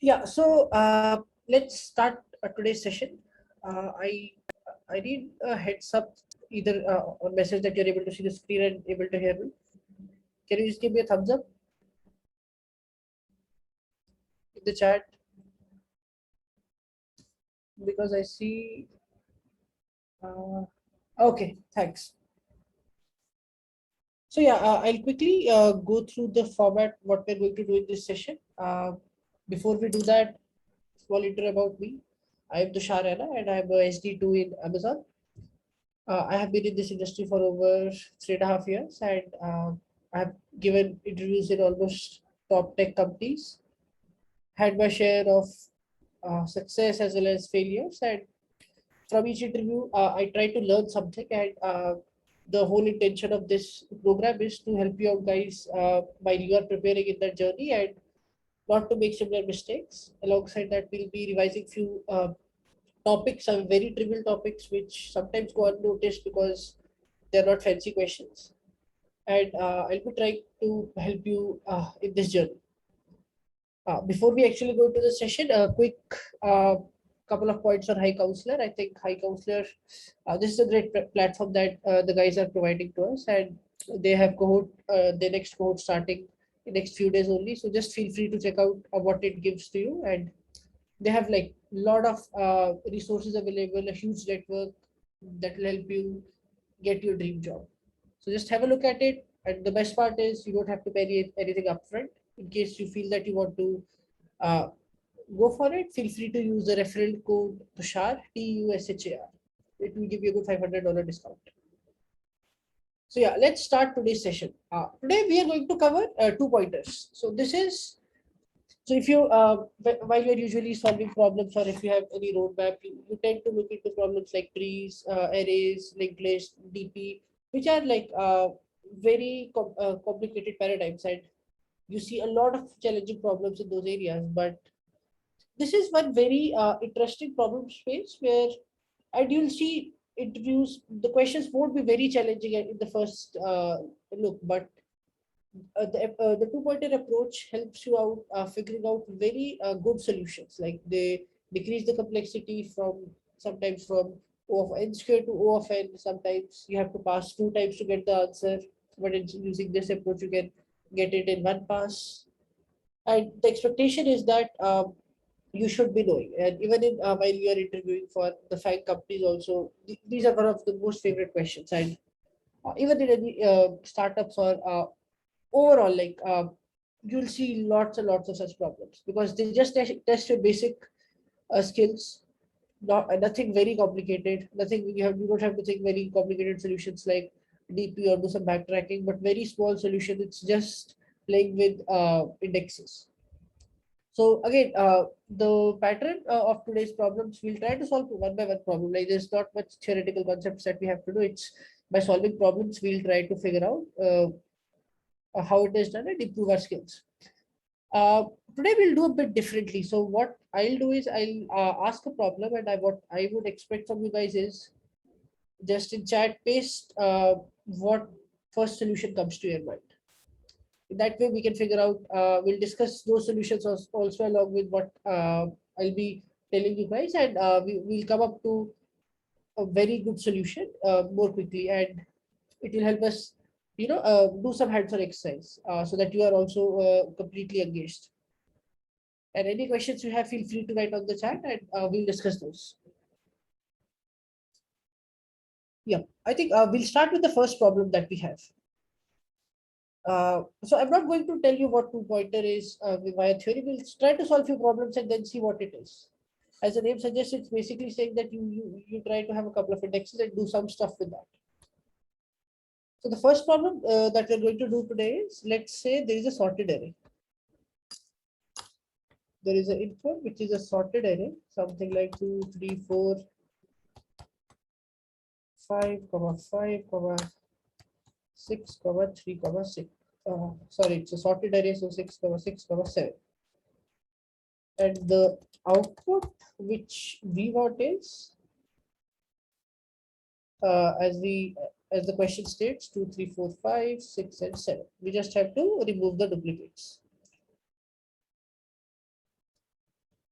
Yeah, so let's start today's session. I need a heads up, either or message that you're able to see the screen and able to hear me. Can you just give me a thumbs up in the chat, because I see. Uh, okay, thanks. So yeah, I'll quickly go through the format what we're going to do in this session. Before we do that, small intro about me. I am Tushar Rana and I'm a SD2 in Amazon. I have been in this industry for over 3.5 years, and I have given interviews in almost top tech companies, had my share of success as well as failures. And from each interview, I try to learn something. And the whole intention of this program is to help you out, guys, while you are preparing in that journey and not to make similar mistakes. Alongside that, we'll be revising few topics, some very trivial topics which sometimes go unnoticed because they're not fancy questions. And I'll be trying to help you in this journey. Before we actually go into the session, a quick uh, couple of points on High Counselor. I think High Counselor, this is a great platform that the guys are providing to us, and they have the next cohort starting in next few days only. So just feel free to check out what it gives to you, and they have like a lot of resources available, a huge network that will help you get your dream job. So just have a look at it. And the best part is you don't have to pay anything upfront. In case you feel that you want to uh, go for it, feel free to use the referral code Tushar, TUSHAR. It will give you a good $500 discount. So yeah, let's start today's session. Today we are going to cover 2 pointers. So if you, while you're usually solving problems, or if you have any roadmap, you tend to look into problems like trees, arrays, linked list, DP, which are like very complicated paradigms, and you see a lot of challenging problems in those areas. But this is one very interesting problem space where, and you'll see interviews, the questions won't be very challenging in the first look, but the two-pointer approach helps you out figuring out very good solutions. Like they decrease the complexity from sometimes from O of n squared to O of n. Sometimes you have to pass 2 times to get the answer, but using this approach, you can get it in one pass. And the expectation is that you should be knowing. And even in while you are interviewing for the fine companies, also these are one of the most favorite questions. And even in any startups or overall, like you'll see lots and lots of such problems because they just test your basic skills. Nothing very complicated. Nothing you don't have to think very complicated solutions like DP or do some backtracking, but very small solution. It's just playing with indexes. So again, the pattern of today's problems, we'll try to solve one by one problem. Like there's not much theoretical concepts that we have to do. It's by solving problems, we'll try to figure out how it is done and improve our skills. Uh, Today we'll do a bit differently. So what I'll do is I'll ask a problem, and what I would expect from you guys is just in chat paste what first solution comes to your mind. In that way, we can figure out. We'll discuss those solutions also along with what I'll be telling you guys, and we'll come up to a very good solution more quickly, and it will help us, do some hands-on exercise so that you are also completely engaged. And any questions you have, feel free to write on the chat, and we'll discuss those. Yeah, I think we'll start with the first problem that we have. So I'm not going to tell you what two-pointer is via theory. We'll try to solve few problems and then see what it is. As the name suggests, it's basically saying that you try to have a couple of indexes and do some stuff with that. So the first problem that we're going to do today is, let's say there is a sorted array. There is an input which is a sorted array, something like 2, 3, 4, 5, 5, 6, 3, 6. Sorry, it's a sorted array, so 6, 6, 7. And the output which we want is, as the question states, 2, 3, 4, 5, 6, and 7. We just have to remove the duplicates.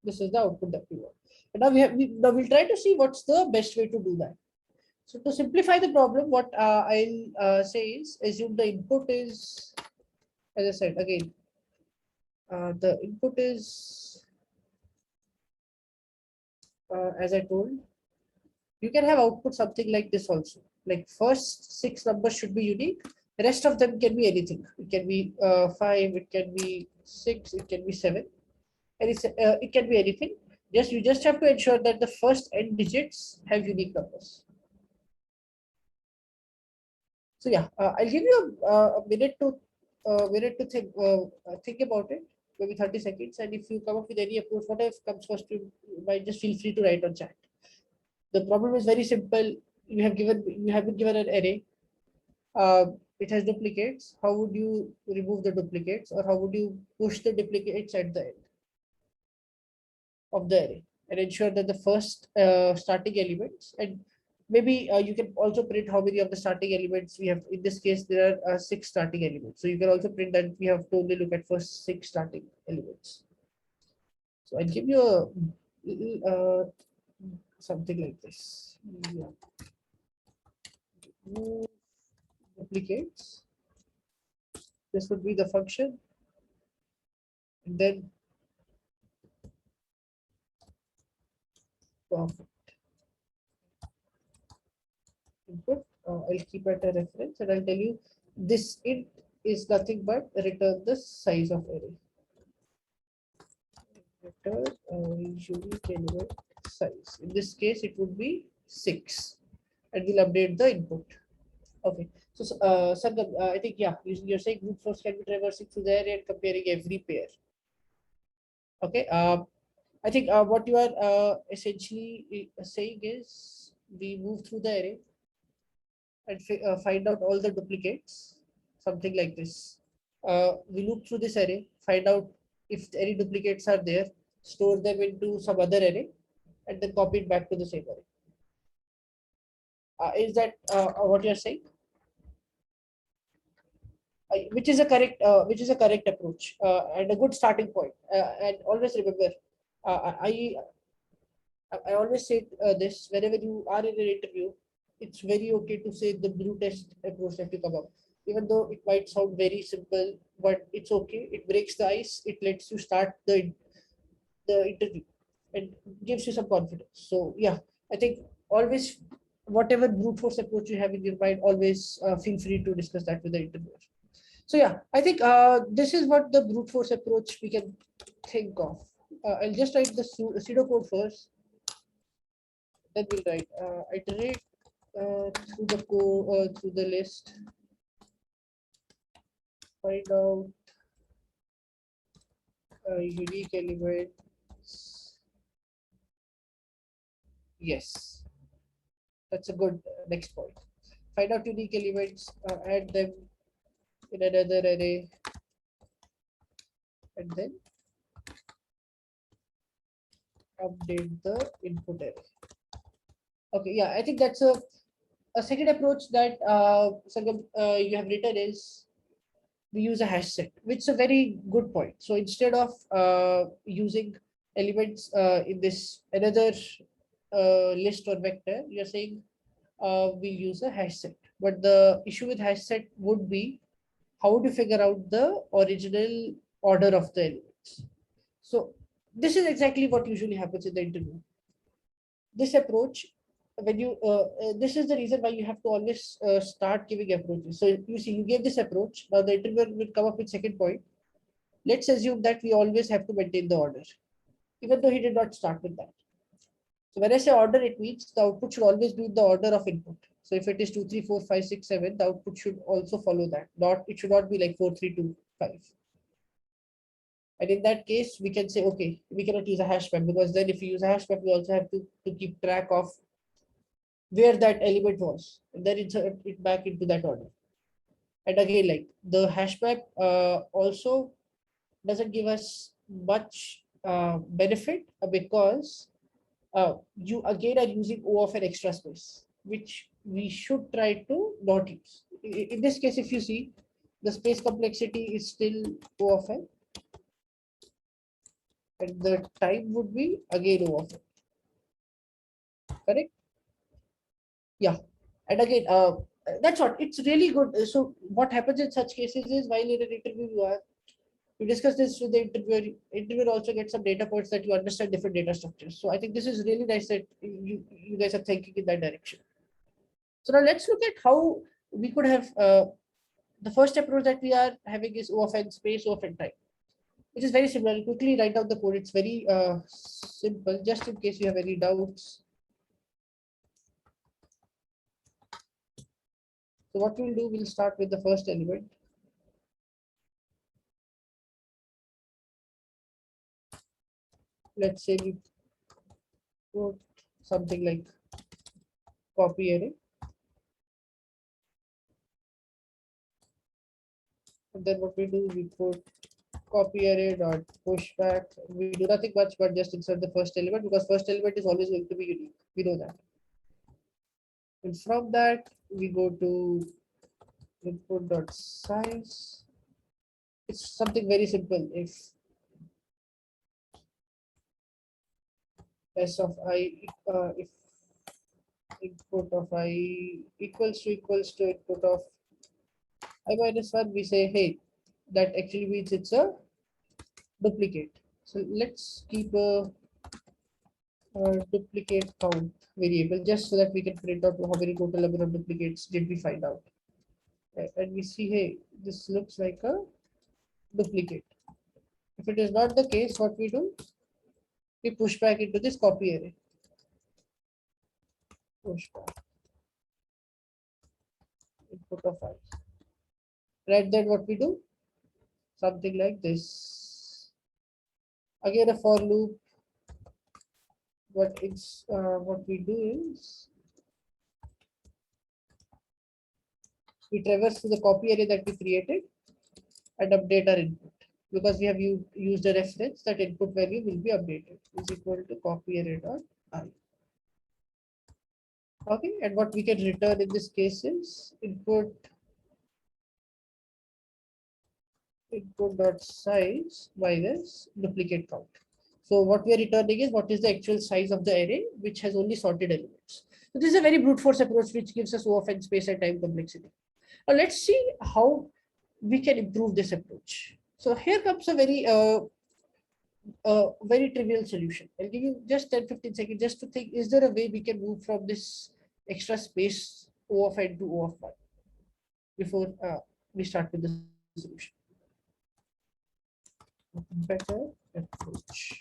This is the output that we want. And now now we'll try to see what's the best way to do that. So to simplify the problem, what I'll say is assume the input is, as I said again, the input is, as I told, you can have output something like this also. Like first 6 numbers should be unique. The rest of them can be anything. It can be 5, it can be 6, it can be 7, and it can be anything. You just have to ensure that the first n digits have unique numbers. So yeah, I'll give you a minute to think about it, maybe 30 seconds. And if you come up with any approach, whatever comes first, you might just feel free to write on chat. The problem is very simple. You have been given an array. It has duplicates. How would you remove the duplicates, or how would you push the duplicates at the end of the array and ensure that the first starting elements, and maybe you can also print how many of the starting elements we have. In this case, there are 6 starting elements. So you can also print that we have to only look at first 6 starting elements. So I'll give you a little, something like this. Yeah. Move duplicates. This would be the function. And then perfect. Input. I'll keep it a reference and I'll tell you this int is nothing but return the size of array. Return unique element size. In this case, it would be 6, and we'll update the input. Okay. So, Sargam, I think yeah, you're saying brute force can be traversing through the array and comparing every pair. Okay. I think what you are essentially saying is we move through the array and find out all the duplicates, something like this. We loop through this array, find out if any duplicates are there, store them into some other array, and then copy it back to the same array. Is that what you're saying? Which is a correct approach and a good starting point. And always remember, I always say this whenever you are in an interview, it's very okay to say the brutest approach that you come up. Even though it might sound very simple, but it's okay. It breaks the ice. It lets you start the interview and gives you some confidence. So yeah, I think always whatever brute force approach you have in your mind, always feel free to discuss that with the interviewer. So yeah, I think this is what the brute force approach we can think of. I'll just write the pseudocode first. Then we'll write iterate through the list. Find out unique elements. Yes, that's a good next point. Find out unique elements, add them in another array, and then update the input array. Okay, yeah, I think that's a second approach that you have written is we use a hash set, which is a very good point. So instead of using elements in this another list or vector, you're saying we'll use a hash set. But the issue with hash set would be how to figure out the original order of the elements. So this is exactly what usually happens in the interview. This approach, when you this is the reason why you have to always start giving approaches. So you see, you gave this approach. Now the interviewer will come up with second point. Let's assume that we always have to maintain the order, even though he did not start with that. So when I say order, it means the output should always be in the order of input. So if it is 2, 3, 4, 5, 6, 7, the output should also follow that. It should not be like 4, 3, 2, 5. And in that case, we can say, okay, we cannot use a hash map, because then if we use a hash map, we also have to keep track of where that element was, and then insert it back into that order. And again, like the hash map also doesn't give us much benefit because you again are using O of an extra space, which we should try to not use. In this case, if you see, the space complexity is still O of n. and the time would be again O of n. Correct? Yeah. And again, that's what it's really good. So what happens in such cases is while in an interview you discuss this with the interviewer. Interviewer also gets some data points that you understand different data structures. So I think this is really nice that you guys are thinking in that direction. So now let's look at how we could have the first approach that we are having is O of n space, O of n time, which is very similar. I'll quickly write down the code. It's very simple, just in case you have any doubts. So what we'll do, we'll start with the first element. Let's say we put something like copy array. And then what we do, we put copy array dot pushback. We do nothing much but just insert the first element because first element is always going to be unique. We know that. And from that, we go to input dot size. It's something very simple. If s of I, if input of I equals to input of I minus 1, we say, hey, that actually means it's a duplicate. So let's keep a duplicate count variable just so that we can print out how many total number of duplicates did we find out. And we see, hey, this looks like a duplicate. If it is not the case, what we do, we push back into this copy array. Push back input of I. Right, then what we do, something like this. Again, a for loop. What we do is we traverse to the copy array that we created and update our input. Because we have used a reference, that input value will be updated is equal to copy array dot I. Okay, and what we can return in this case is input dot size minus duplicate count. So what we are returning is what is the actual size of the array which has only sorted elements. So this is a very brute force approach which gives us O of n space and time complexity. Now let's see how we can improve this approach. So here comes a very trivial solution. I'll give you just 10-15 seconds just to think, is there a way we can move from this extra space O of n to O of 1 before we start with the solution? Better approach.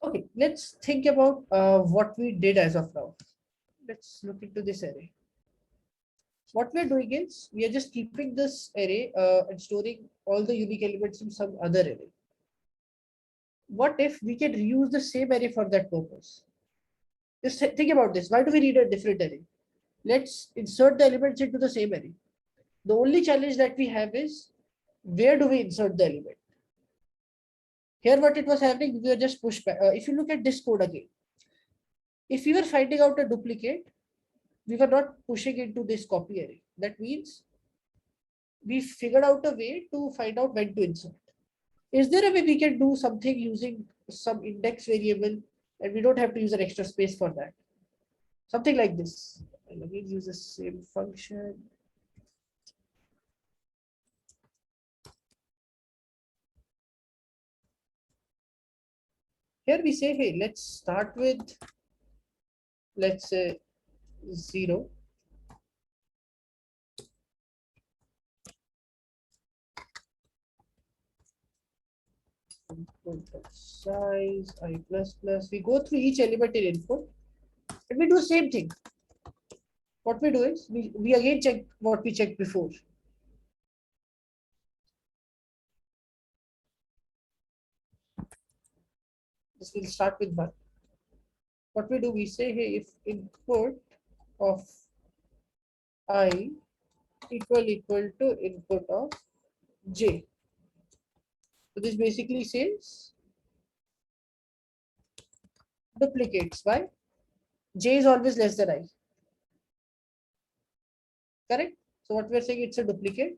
Okay, let's think about what we did as of now. Let's look into this array. What we're doing is we are just keeping this array and storing all the unique elements in some other array. What if we can reuse the same array for that purpose? Just think about this. Why do we need a different array? Let's insert the elements into the same array. The only challenge that we have is where do we insert the element? Here, what it was happening, we were just pushed back. If you look at this code again, if we were finding out a duplicate, we were not pushing into this copy array. That means we figured out a way to find out when to insert. Is there a way we can do something using some index variable and we don't have to use an extra space for that? Something like this. And again, use the same function. Here we say, hey, let's start with, let's say 0. Input size I plus plus. We go through each element in input and we do the same thing. What we do is we again check what we checked before. This will start with 1. What we do, we say, hey, if input of I equal to input of j. So this basically says duplicates. Why? J is always less than I. correct? So what we are saying, it's a duplicate.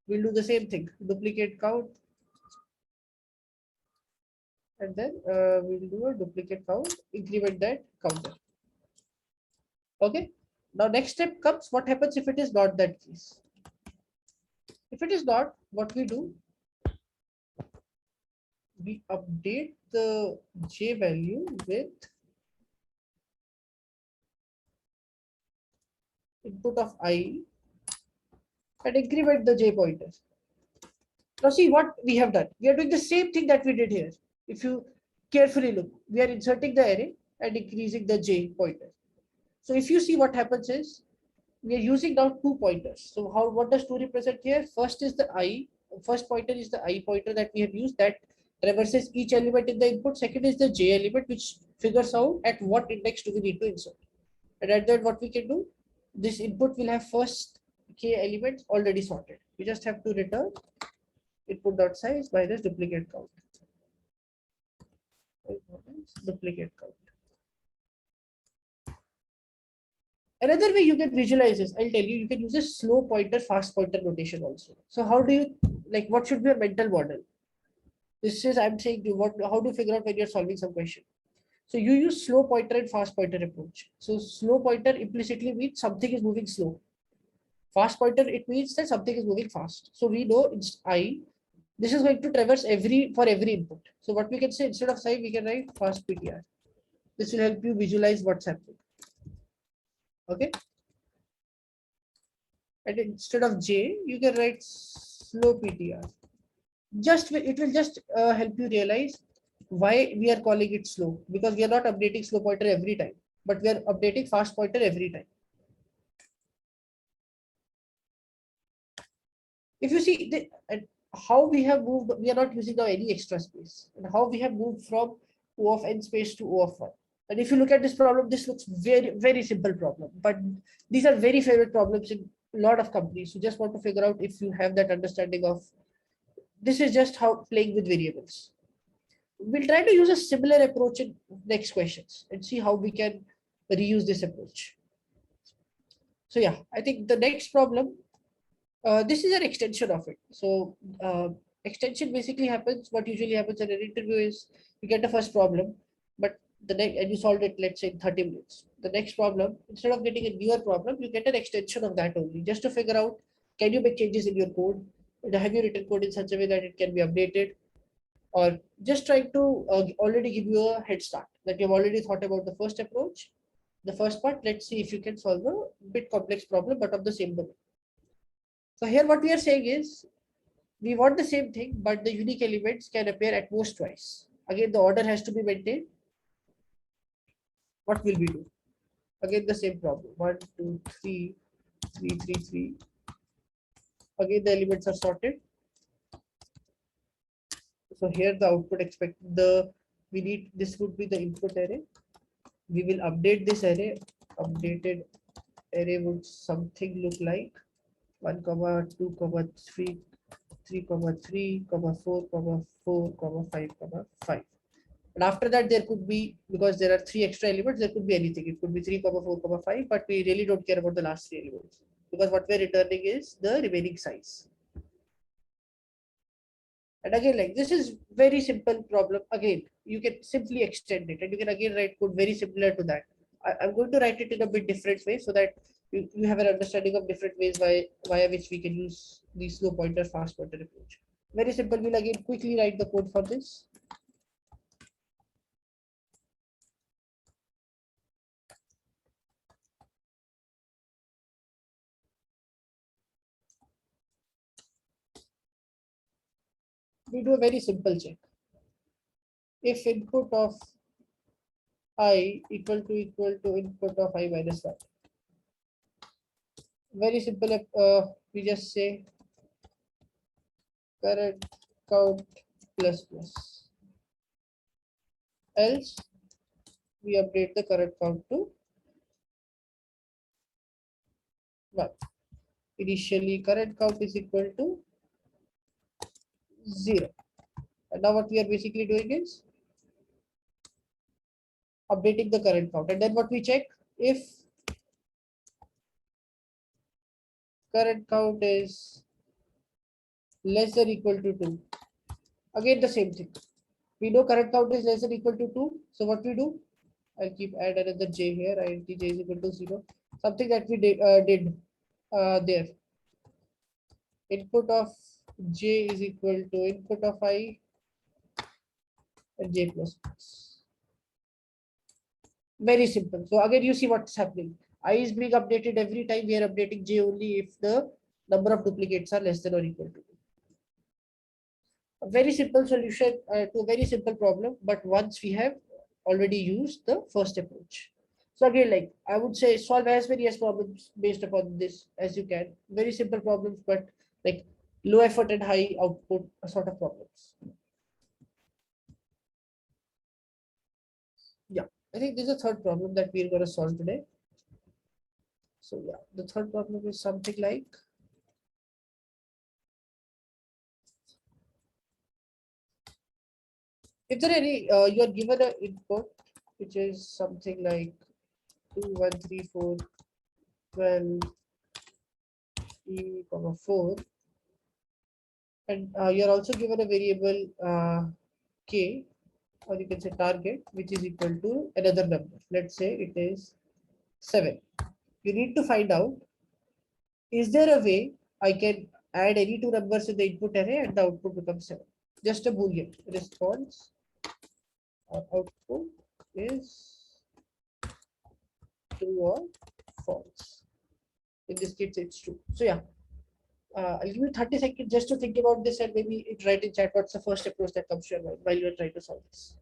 We'll do the same thing, duplicate count, and then we'll do a duplicate count, increment that counter. Okay. Now next step comes, what happens if it is not that case? If it is not, what we do, we update the j value with input of I and increment the j pointer. Now see what we have done. We are doing the same thing that we did here. If you carefully look, we are inserting the array and increasing the j pointer. So if you see, what happens is we are using now two pointers. So what does 2 represent here? First is the I. First pointer is the I pointer that we have used, that traverses each element in the input. Second is the j element, which figures out at what index do we need to insert. And at that, what we can do, this input will have first k elements already sorted. We just have to return input dot size minus duplicate count. Duplicate count. Another way you can visualize this, I'll tell you, you can use a slow pointer, fast pointer notation also. So how do you, like, what should be your mental model? This is, I'm saying, how to figure out when you're solving some question. So you use slow pointer and fast pointer approach. So slow pointer implicitly means something is moving slow. Fast pointer, it means that something is moving fast. So we know it's I. This is going to traverse for every input. So what we can say, instead of psi, we can write fast PTR. This will help you visualize what's happening. Okay. And instead of J, you can write slow PTR. It will just help you realize why we are calling it slow, because we are not updating slow pointer every time, but we are updating fast pointer every time. If you see how we have moved, we are not using now any extra space, and how we have moved from O of n space to O of 1. And if you look at this problem, this looks very simple problem, but these are very favorite problems in a lot of companies who just want to figure out if you have that understanding of this is just how playing with variables. We'll try to use a similar approach in next questions and see how we can reuse this approach. So yeah, I think the next problem, this is an extension of it. So extension basically happens, what usually happens in an interview is you get the first problem, but the next, and you solved it, let's say in 30 minutes. The next problem, instead of getting a newer problem, you get an extension of that only, just to figure out, can you make changes in your code? Have you written code in such a way that it can be updated? Or just trying to already give you a head start that you've already thought about the first approach, the first part. Let's see if you can solve a bit complex problem, but of the same domain. So here what we are saying is we want the same thing, but the unique elements can appear at most twice. Again, the order has to be maintained. What will we do? Again, the same problem. 1, 2, 3, 3, 3, 3. Again, the elements are sorted. So here the output this would be the input array. We will update this array. Updated array would something look like 1, 2, 3, 3, 3, 4, 4, 5, 5. And after that, there could be, because there are 3 extra elements, there could be anything. It could be 3, 4, 5, but we really don't care about the last 3 elements, because what we're returning is the remaining size. And again, like, this is very simple problem. Again, you can simply extend it, and you can again write code very similar to that. I'm going to write it in a bit different way so that you have an understanding of different ways via which we can use the slow pointer, fast pointer approach. Very simple. We'll again quickly write the code for this. We do a very simple check. If input of I equal to input of I minus 1. Very simple. We just say current count plus plus. Else we update the current count to 1. Initially current count is equal to 0. And now what we are basically doing is updating the current count. And then what we check, if current count is less than equal to 2. Again, the same thing. We know current count is less than equal to 2. So what we do? I'll keep add another j here. Int j is equal to 0. Something that we did there. Input of j is equal to input of I and j plus 6. Very simple. So again, you see what's happening. I is being updated every time. We are updating j only if the number of duplicates are less than or equal to 2. A very simple solution to a very simple problem, but once we have already used the first approach. So again, like I would say, solve as many as problems based upon this as you can. Very simple problems, but like low effort and high output sort of problems. Yeah, I think this is a third problem that we're going to solve today. So yeah, the third problem is something like, if there any, you are given an input, which is something like 2, 1, 3, 4, 12, 3, 4, and you're also given a variable k, or you can say target, which is equal to another number. Let's say it is 7. You need to find out, is there a way I can add any two numbers in the input array and the output becomes 7? Just a boolean response or output is true or false. In this case, it's true. So yeah, I'll give you 30 seconds just to think about this, and maybe write in chat what's the first approach that comes to your mind while you're trying to solve this.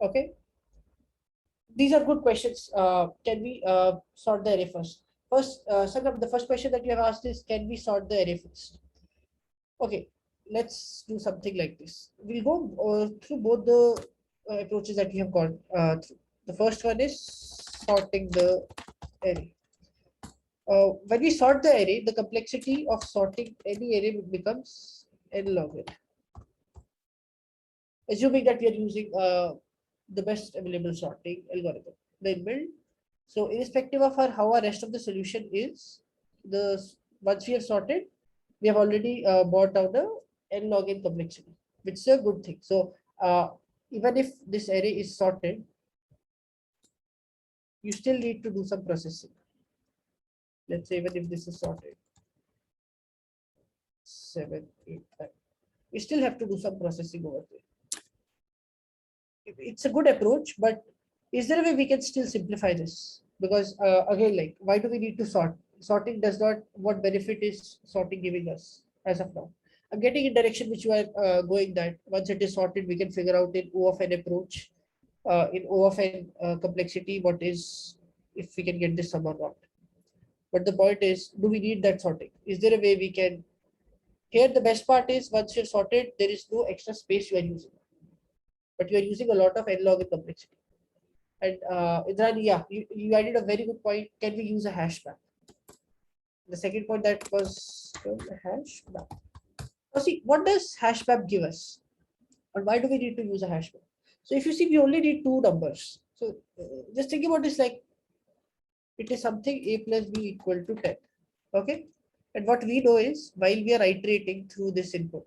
Okay, these are good questions. Can we sort the array first? First, Sangram, the first question that you have asked is, can we sort the array first? Okay, let's do something like this. We'll go through both the approaches that we have gone through. The first one is sorting the array. When we sort the array, the complexity of sorting any array becomes n log n. Assuming that we are using the best available sorting algorithm, the inbuilt. So irrespective of how our rest of the solution is, once we have sorted, we have already brought down the n log n complexity, which is a good thing. So even if this array is sorted, you still need to do some processing. Let's say even if this is sorted, 7, 8, 9, we still have to do some processing over there. It's a good approach, but is there a way we can still simplify this? Because again, like, why do we need to sort? Sorting does not, what benefit is sorting giving us as of now? I'm getting in direction which you are going, that once it is sorted, we can figure out in O of n approach, in O of n complexity, what is, if we can get this sum or not. But the point is, do we need that sorting? Is there a way we can? Here, the best part is once you're sorted, there is no extra space you are using, but you are using a lot of n log n complexity. And Indrani, yeah, you added a very good point. Can we use a hash map? The second point that was a hash map. Now see, what does hash map give us? And why do we need to use a hash map? So if you see, we only need two numbers. So just think about this like it is something a plus b equal to 10. Okay. And what we know is while we are iterating through this input,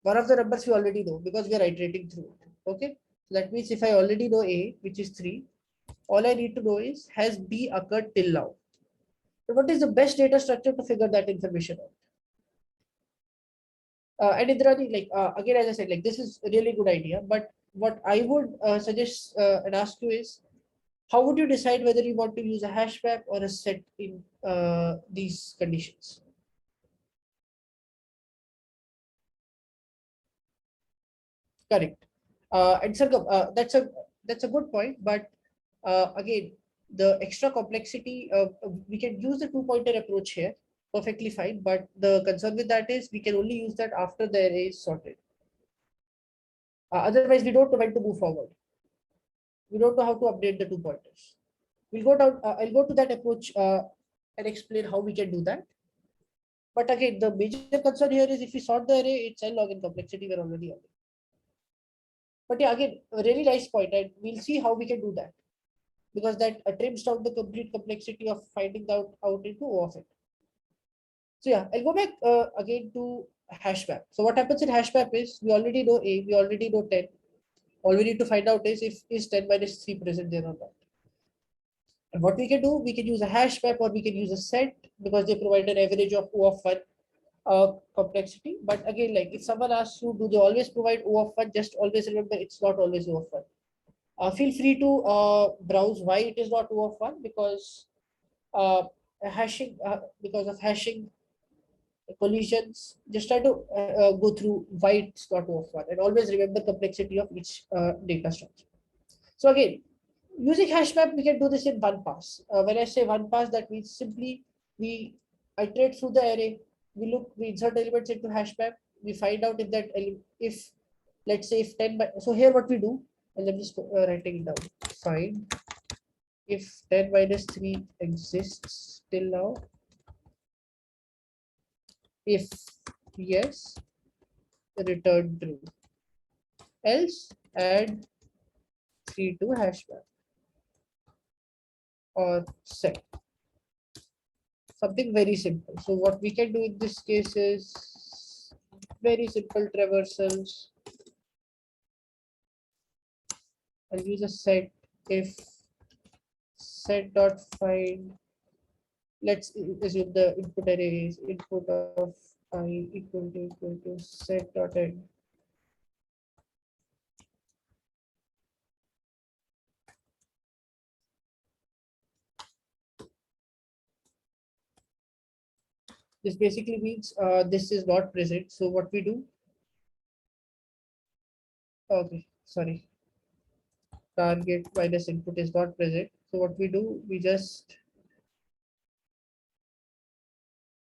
one of the numbers we already know because we are iterating through it. Okay. So that means if I already know a, which is 3, all I need to know is, has b occurred till now? So what is the best data structure to figure that information out? And Indrani, like again, as I said, like this is a really good idea. But what I would suggest and ask you is, how would you decide whether you want to use a hash map or a set in these conditions? Correct. And Sargam, that's a good point. But again, the extra complexity, we can use the two-pointer approach here perfectly fine. But the concern with that is we can only use that after the array is sorted. Otherwise, we don't know when to move forward. We don't know how to update the two pointers. We'll go down. I'll go to that approach and explain how we can do that. But again, the major concern here is if we sort the array, it's n log n complexity. We're already on. But yeah, again, a really nice point, and we'll see how we can do that because that trims down the complete complexity of finding out into O of it. So yeah, I'll go back again to hash map. So what happens in hash map is we already know A, we already know 10. All we need to find out is if is 10 minus 3 present there or not. And what we can do, we can use a hash map or we can use a set because they provide an average of O of 1 complexity. But again, like if someone asks you, do they always provide O of 1? Just always remember it's not always O of 1. Feel free to browse why it is not O of 1 because hashing because of hashing collisions. Just try to go through why it's not O of 1 and always remember complexity of each data structure. So again, using hash map, we can do this in one pass. When I say one pass, that means simply we iterate through the array, we insert elements into hash map, we find out if that if let's say if 10 so here what we do, and let me just writing it down. Find if 10 minus 3 exists till now. If yes, return true. Else add 3 to hash map or set. Something very simple. So what we can do in this case is very simple traversals. I'll use a set if set dot find. Let's assume the input array is input of I equal to set dot end. This basically means this is not present. So what we do? Okay, sorry. Target minus input is not present. So what we do? We just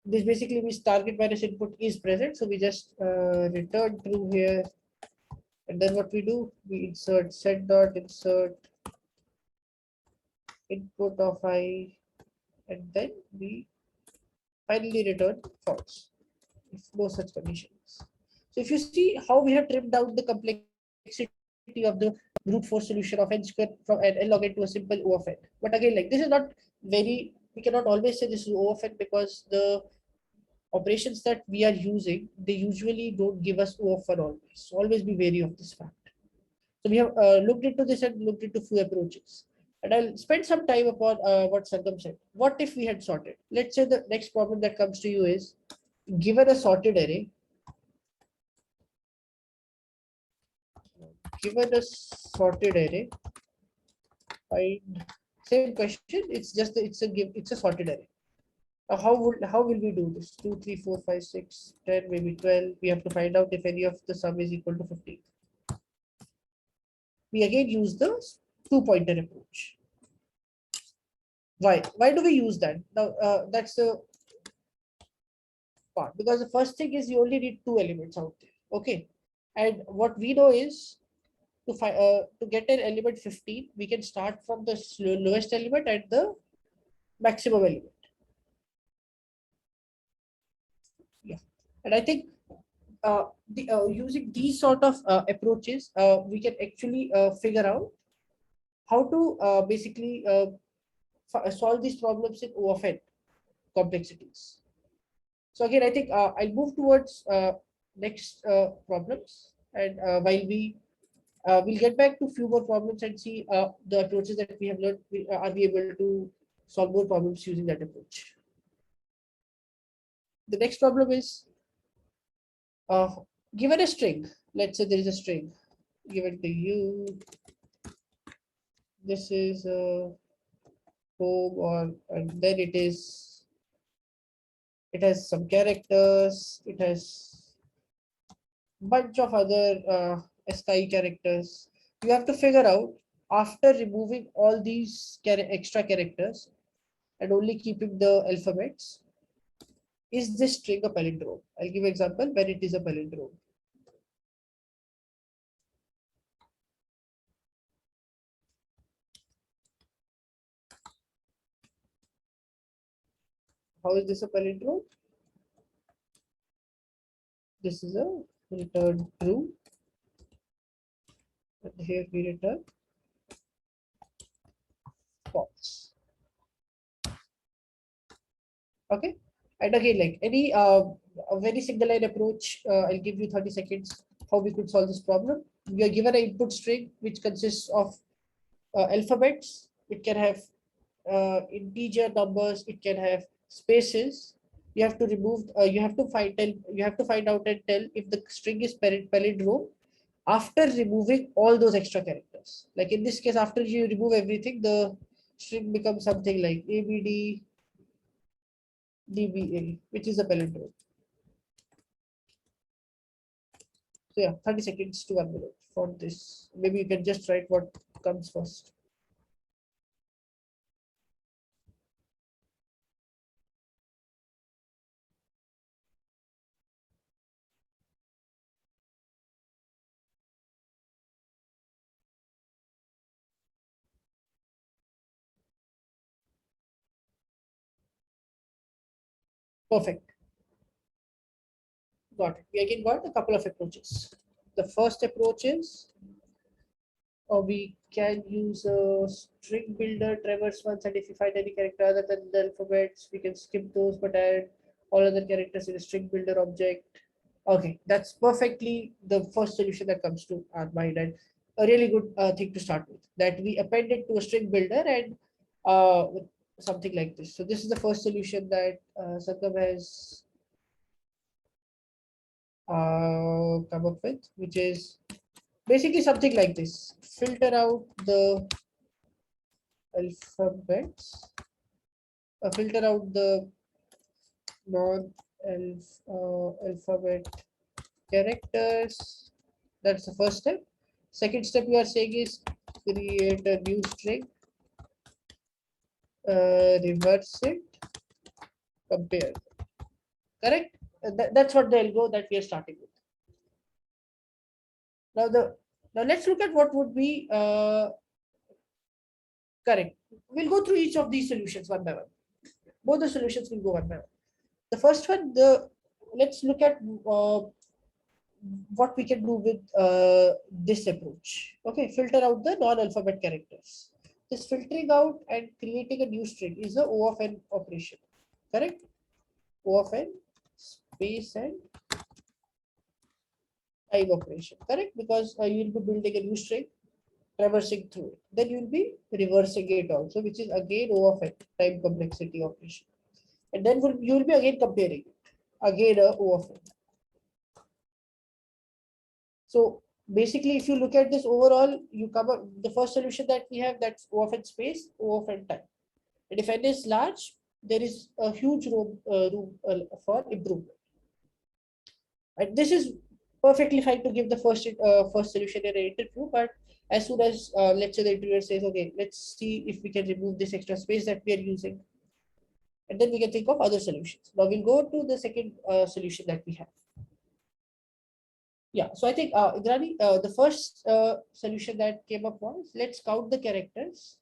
this basically means target minus input is present. So we just return true here. And then what we do? We insert set dot insert input of I, and then we finally return false if no such conditions. So if you see how we have trimmed down the complexity of the brute force solution of n square from n log n to a simple O of n. But again, like this is not very, we cannot always say this is O of n because the operations that we are using, they usually don't give us O of 1 always. So always be wary of this fact. So we have looked into this and looked into few approaches. And I'll spend some time upon what Sargam said. What if we had sorted? Let's say the next problem that comes to you is given a sorted array, find same question. It's just it's a sorted array. How will we do this? 2, 3, 4, 5, 6, 10, maybe 12. We have to find out if any of the sum is equal to 15. We again use the two-pointer approach. Why? Why do we use that? Now that's the part because the first thing is you only need 2 elements out there. Okay, and what we know is to get an element 15, we can start from the lowest element and the maximum element. Yeah, and I think using these sort of approaches, we can actually figure out how to basically solve these problems in O of n complexities. So again, I think I'll move towards next problems, and while we'll get back to few more problems and see the approaches that we have learned. Are we able to solve more problems using that approach? The next problem is given a string. Let's say there is a string given to you. This is a home, or and then it has some characters. It has bunch of other ASCII characters. You have to figure out after removing all these extra characters and only keeping the alphabets, is this string a palindrome? I'll give an example when it is a palindrome. How is this a palindrome? This is a return true, and here we return false. Okay, and again, like any a very single line approach, I'll give you 30 seconds how we could solve this problem. We are given an input string which consists of alphabets. It can have integer numbers. It can have spaces. You have to remove. You have to find. You have to find out and tell if the string is palindrome after removing all those extra characters. Like in this case, after you remove everything, the string becomes something like ABD DBA, which is a palindrome. So yeah, 30 seconds to 1 minute for this. Maybe you can just write what comes first. Perfect. Got it. We again got a couple of approaches. The first approach is, or we can use a string builder, traverse once, and if we find any character other than the alphabets, we can skip those but add all other characters in a string builder object. Okay, that's perfectly the first solution that comes to our mind, and a really good thing to start with. That we append it to a string builder and with something like this. So this is the first solution that Sangam has come up with, which is basically something like this. Filter out the alphabets, filter out the non-alphabet characters. That's the first step. Second step you are saying is create a new string, reverse it, compare. Correct? That's what the algo that we are starting with. Now let's look at what would be correct. We'll go through each of these solutions one by one. Both the solutions will go one by one. The first one, let's look at what we can do with this approach. Okay, filter out the non-alphabet characters. This filtering out and creating a new string is the O of n operation. Correct? O of n space and time operation. Correct? Because you will be building a new string, traversing through it. Then you will be reversing it also, which is again O of n, time complexity operation. And then you will be again comparing it. Again a O of n. So basically, if you look at this overall, you cover the first solution that we have, that's O of n space, O of n time. And if n is large, there is a huge room for improvement. And this is perfectly fine to give the first solution in an interview, but as soon as let's say the interviewer says, okay, let's see if we can remove this extra space that we are using, and then we can think of other solutions. Now we'll go to the second solution that we have. Yeah, so I think Indrani, the first solution that came up was, let's count the characters.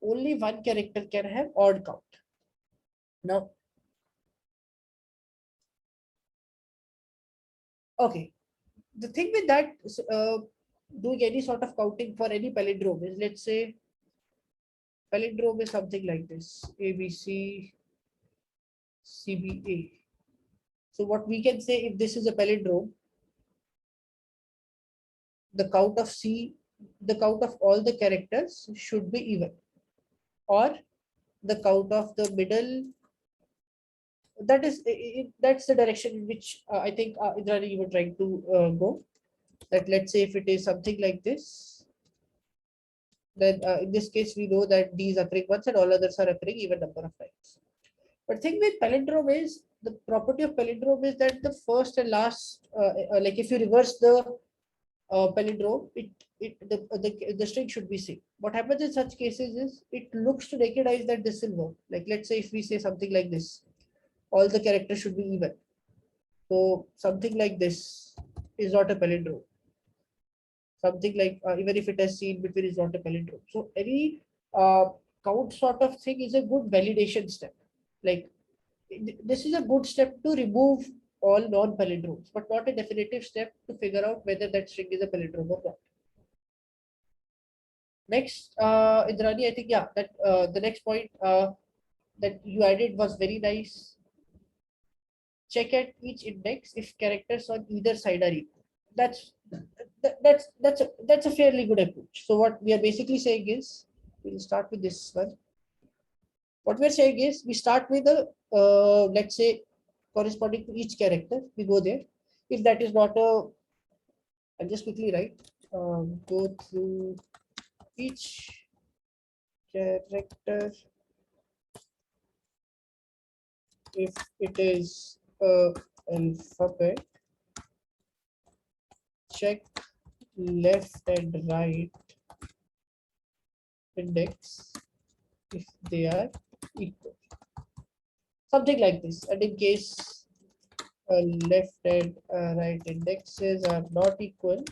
Only one character can have odd count. Now, okay, the thing with that, doing any sort of counting for any palindrome is, let's say, palindrome is something like this: ABC, CBA. So what we can say, if this is a palindrome, the count of the count of all the characters should be even, or the count of the middle. That is, that's the direction in which I think Indrani, you were trying to go. That let's say if it is something like this, then in this case we know that these are occurring once and all others are occurring even number of times. But thing with palindrome is, the property of palindrome is that the first and last, like if you reverse the palindrome, the string should be same. What happens in such cases is it looks to recognize that this will work. Like let's say if we say something like this, all the characters should be even. So something like this is not a palindrome. Something like even if it has seen between is not a palindrome. So any count sort of thing is a good validation step. Like this is a good step to remove all non-palindromes, but not a definitive step to figure out whether that string is a palindrome or not. Next, Indrani, I think, yeah, that the next point that you added was very nice. Check at each index if characters on either side are equal. That's a fairly good approach. So what we are basically saying is, we'll start with this one. What we're saying is, we start with the let's say corresponding to each character. We go there. If that is not a, I'll just quickly write. Go through each character if it is a alphabet, check left and right index if they are equal. Something like this. And in case left and right indexes are not equal,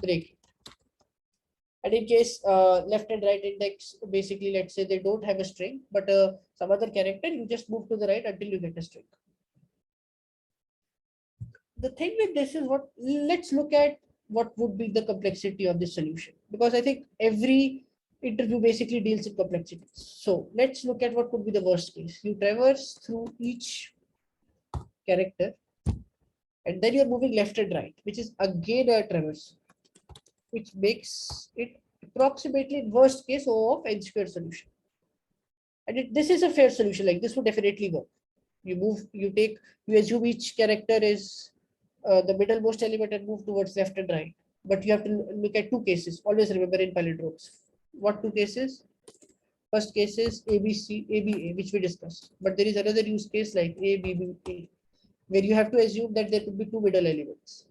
break it. And in case left and right index, basically, let's say they don't have a string, but some other character, you just move to the right until you get a string. The thing with this is what, let's look at what would be the complexity of this solution, because I think every interview basically deals with complexities. So let's look at what could be the worst case. You traverse through each character and then you're moving left and right, which is again a traverse, which makes it approximately in worst case O of n square solution. And this is a fair solution, like this would definitely work. You assume each character is the middlemost element and move towards left and right. But you have to look at two cases. Always remember in palindromes. What two cases? First case is ABC, ABA, which we discussed. But there is another use case like ABBA, where you have to assume that there could be two middle elements.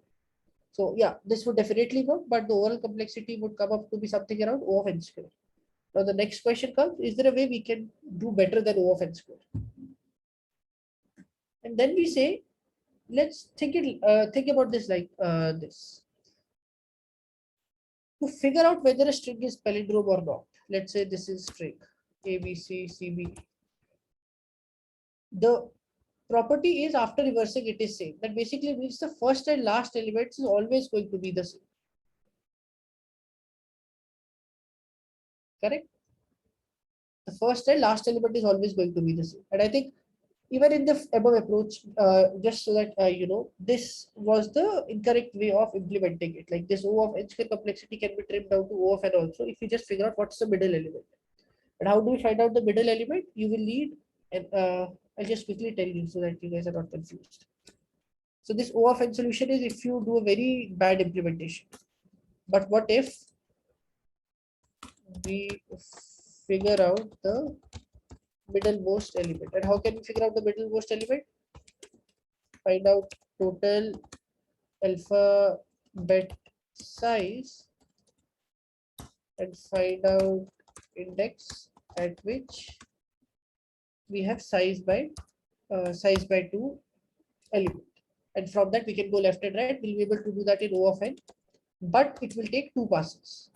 So yeah, this would definitely work, but the overall complexity would come up to be something around O of n square. Now the next question comes, is there a way we can do better than O of n square? And then we say, let's think about this like this. To figure out whether a string is palindrome or not, let's say this is string ABCCB. The property is after reversing it is same. That basically means the first and last elements is always going to be the same. Correct? The first and last element is always going to be the same. And I think even in the above approach, just so that you know, this was the incorrect way of implementing it. Like this O of n square complexity can be trimmed down to O of n also if you just figure out what's the middle element. And how do we find out the middle element? You will need, and I'll just quickly tell you so that you guys are not confused. So this O of n solution is if you do a very bad implementation. But what if we figure out the middlemost element? And how can we figure out the middlemost element? Find out total alphabet size and find out index at which we have size by 2 element. And from that we can go left and right. We'll be able to do that in O of n, but it will take 2 passes.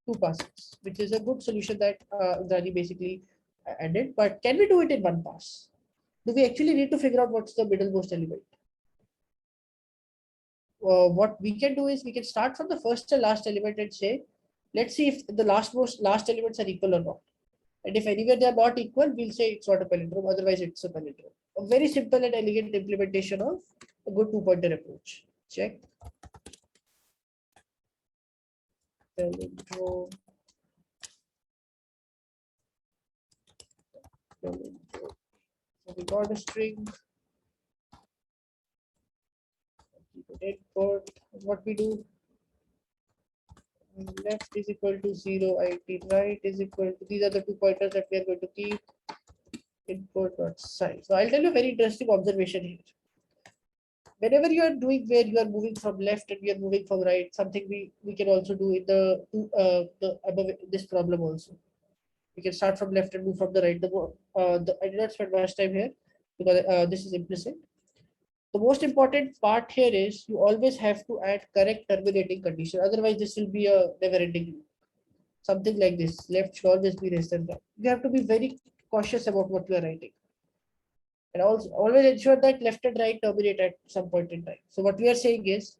2 passes, which is a good solution that Indrani basically added. But can we do it in 1 pass? Do we actually need to figure out what's the middlemost element? What we can do is we can start from the first and last element and say, let's see if the last elements are equal or not. And if anywhere they are not equal, we'll say it's not a palindrome, otherwise it's a palindrome. A very simple and elegant implementation of a good 2-pointer approach. Check. Palindrome. Palindrome. So we got a string. Input. What we do? Left is equal to 0, IT right is equal to, these are the 2 pointers that we are going to keep. Input dot size. So I'll tell you a very interesting observation here. whenever you are doing where you are moving from left and you are moving from right, something we can also do in the above this problem also. We can start from left and move from the right. I did not spend much time here because this is implicit. The most important part here is you always have to add correct terminating condition. Otherwise, this will be a never-ending loop. Something like this. Left should always be less than right. You have to be very cautious about what you are writing. And also always ensure that left and right terminate at some point in time. So what we are saying is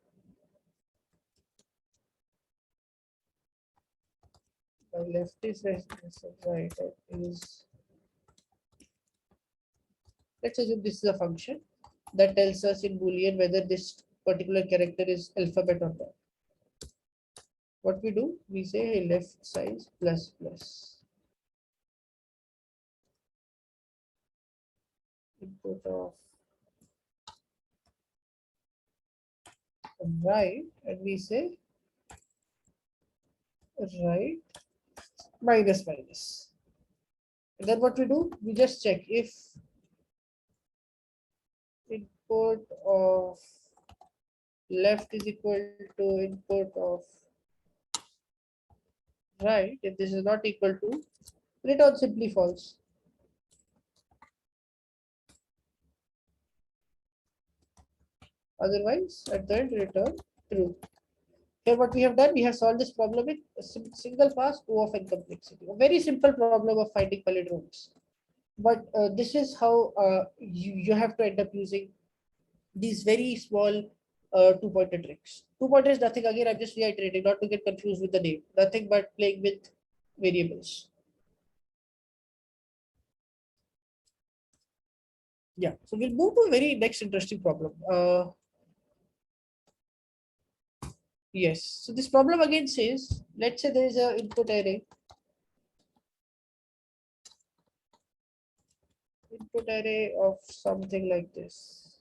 left is less than right is, let's assume this is a function that tells us in Boolean whether this particular character is alphabet or not. What we do, we say hey, left size plus plus input of right, and we say right minus minus. And then what we do, we just check if input of left is equal to input of right. If this is not equal to, return simply false. Otherwise, at the end, return true. Here, what we have done, we have solved this problem with a single pass O of n complexity. A very simple problem of finding palindromes. But this is how you have to end up using these very small two-pointer tricks. Two-pointer is nothing, again, I'm just reiterating, not to get confused with the name. Nothing but playing with variables. Yeah, so we'll move to a very next interesting problem. Yes, so this problem again says, let's say there is an input array of something like this.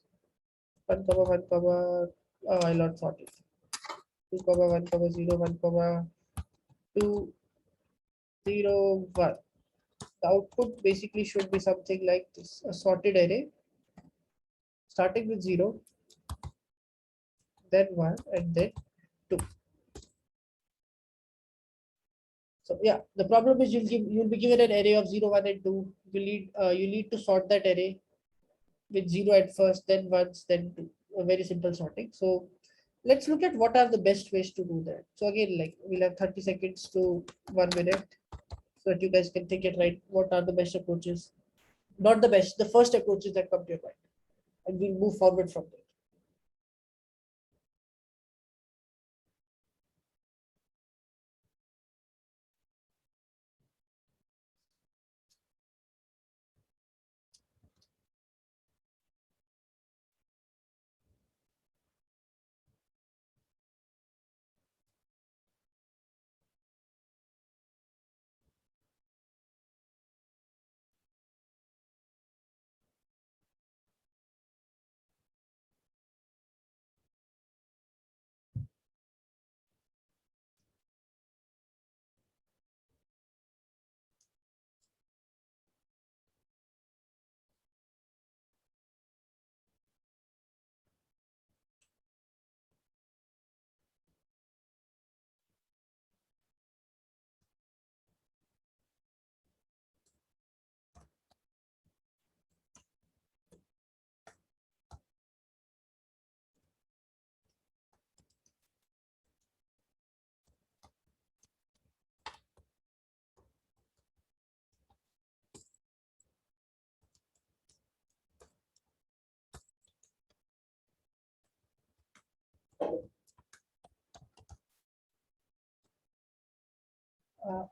1 comma 1 comma I not 40. 2 comma 1 comma 0 1 comma 2 0 1. The output basically should be something like this, a sorted array starting with 0, then 1, and then 2. So yeah, the problem is you'll be given an array of 0 1 and 2. You need to sort that array with 0 at first, then 1s, then 2. A very simple sorting. So let's look at what are the best ways to do that. So again, like we'll have 30 seconds to 1 minute so that you guys can think it right. What are the best approaches? Not the best, the first approaches that come to your mind. And we'll move forward from there.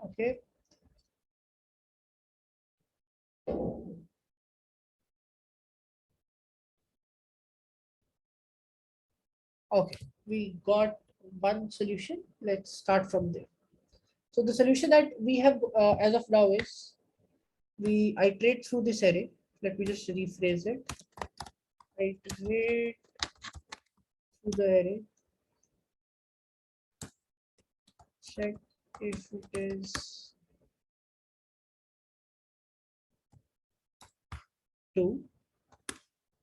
Okay. Okay. We got one solution. Let's start from there. So the solution that we have as of now is we iterate through this array. Let me just rephrase it. Iterate through the array. Check if it is 2.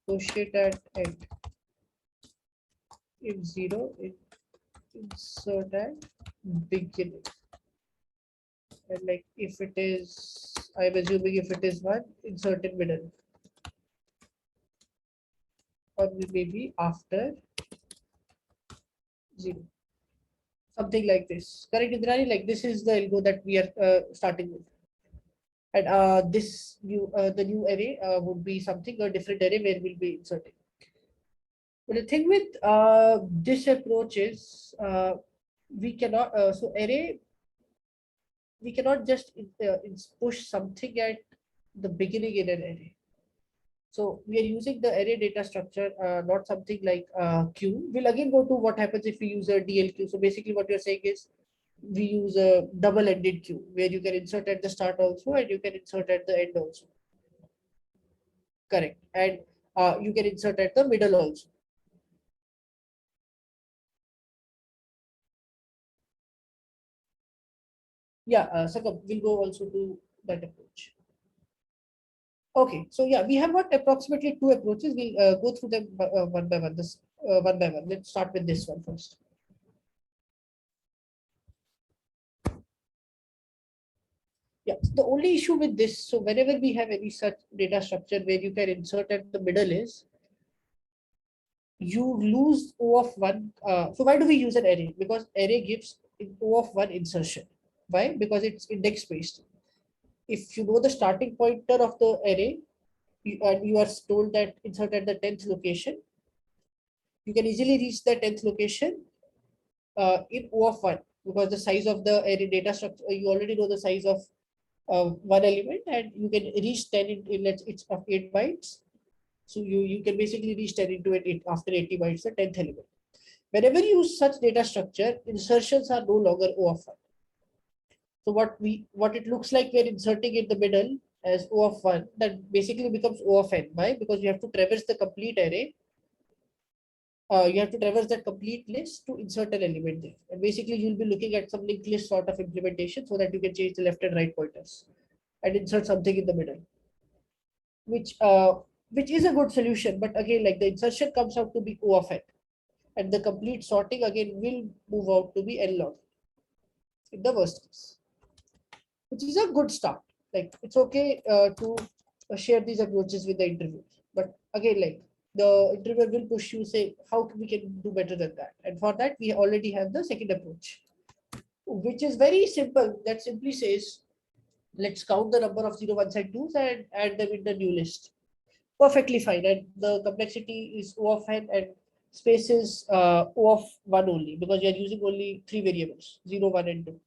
Push it at end. if 0, insert at beginning. And like if it is, I'm assuming if it is 1, insert in middle. Or maybe after 0. Something like this. Correct, Indrani? Like this is the algo that we are starting with. And this new the new array would be something a different array where we'll be inserting. But the thing with this approach is we cannot so array we cannot just push something at the beginning in an array. So we are using the array data structure, not something like queue. We'll again go to what happens if we use a DLQ. So basically what you're saying is we use a double-ended queue where you can insert at the start also and you can insert at the end also. Correct. And you can insert at the middle also. Yeah, Sakab, we'll go also to that approach. Okay, so yeah, we have got approximately 2 approaches. We'll go through them one by one. This one by one. Let's start with this one first. Yeah, the only issue with this, so whenever we have any such data structure where you can insert at the middle is you lose O of 1. So why do we use an array? Because array gives O of 1 insertion. Why? Because it's index based. If you know the starting pointer of the array and you are told that insert at the 10th location, you can easily reach the 10th location in O of 1 because the size of the array data structure, you already know the size of one element and you can reach 10 in it's of 8 bytes. So you can basically reach 10 into it after 80 bytes, the 10th element. Whenever you use such data structure, insertions are no longer O of 1. So what it looks like we're inserting in the middle as O of 1, that basically becomes O of n. Why? Because you have to traverse the complete array. You have to traverse that complete list to insert an element there. And basically you'll be looking at some linked list sort of implementation so that you can change the left and right pointers and insert something in the middle, which is a good solution. But again, like the insertion comes out to be O of n, and the complete sorting again will move out to be N log in the worst case, which is a good start. Like it's okay to share these approaches with the interviewers, but again, like the interviewer will push you, say how we can do better than that, and for that we already have the second approach, which is very simple. That simply says let's count the number of 0, 1s and 2s and add them in the new list. Perfectly fine, and the complexity is O of n and space is O of 1 only because you're using only 3 variables, 0, 1 and 2.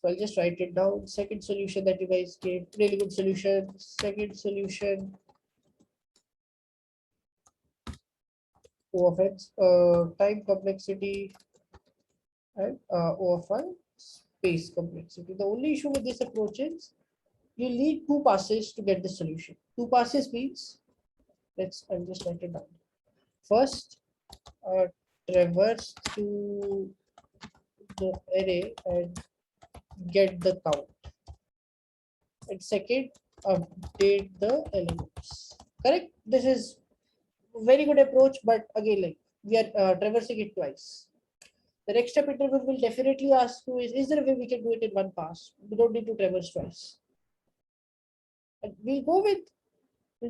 So I'll just write it down. Second solution that you guys gave, really good solution. Second solution, O of x, time complexity and O of 1 space complexity. The only issue with this approach is you need 2 passes to get the solution. 2 passes means, I'll just write it down. First, traverse to the array and get the count. And second, update the elements. Correct? This is very good approach, but again, like we are traversing it twice. The next step interview will definitely ask you is there a way we can do it in one pass? We don't need to traverse twice. And we'll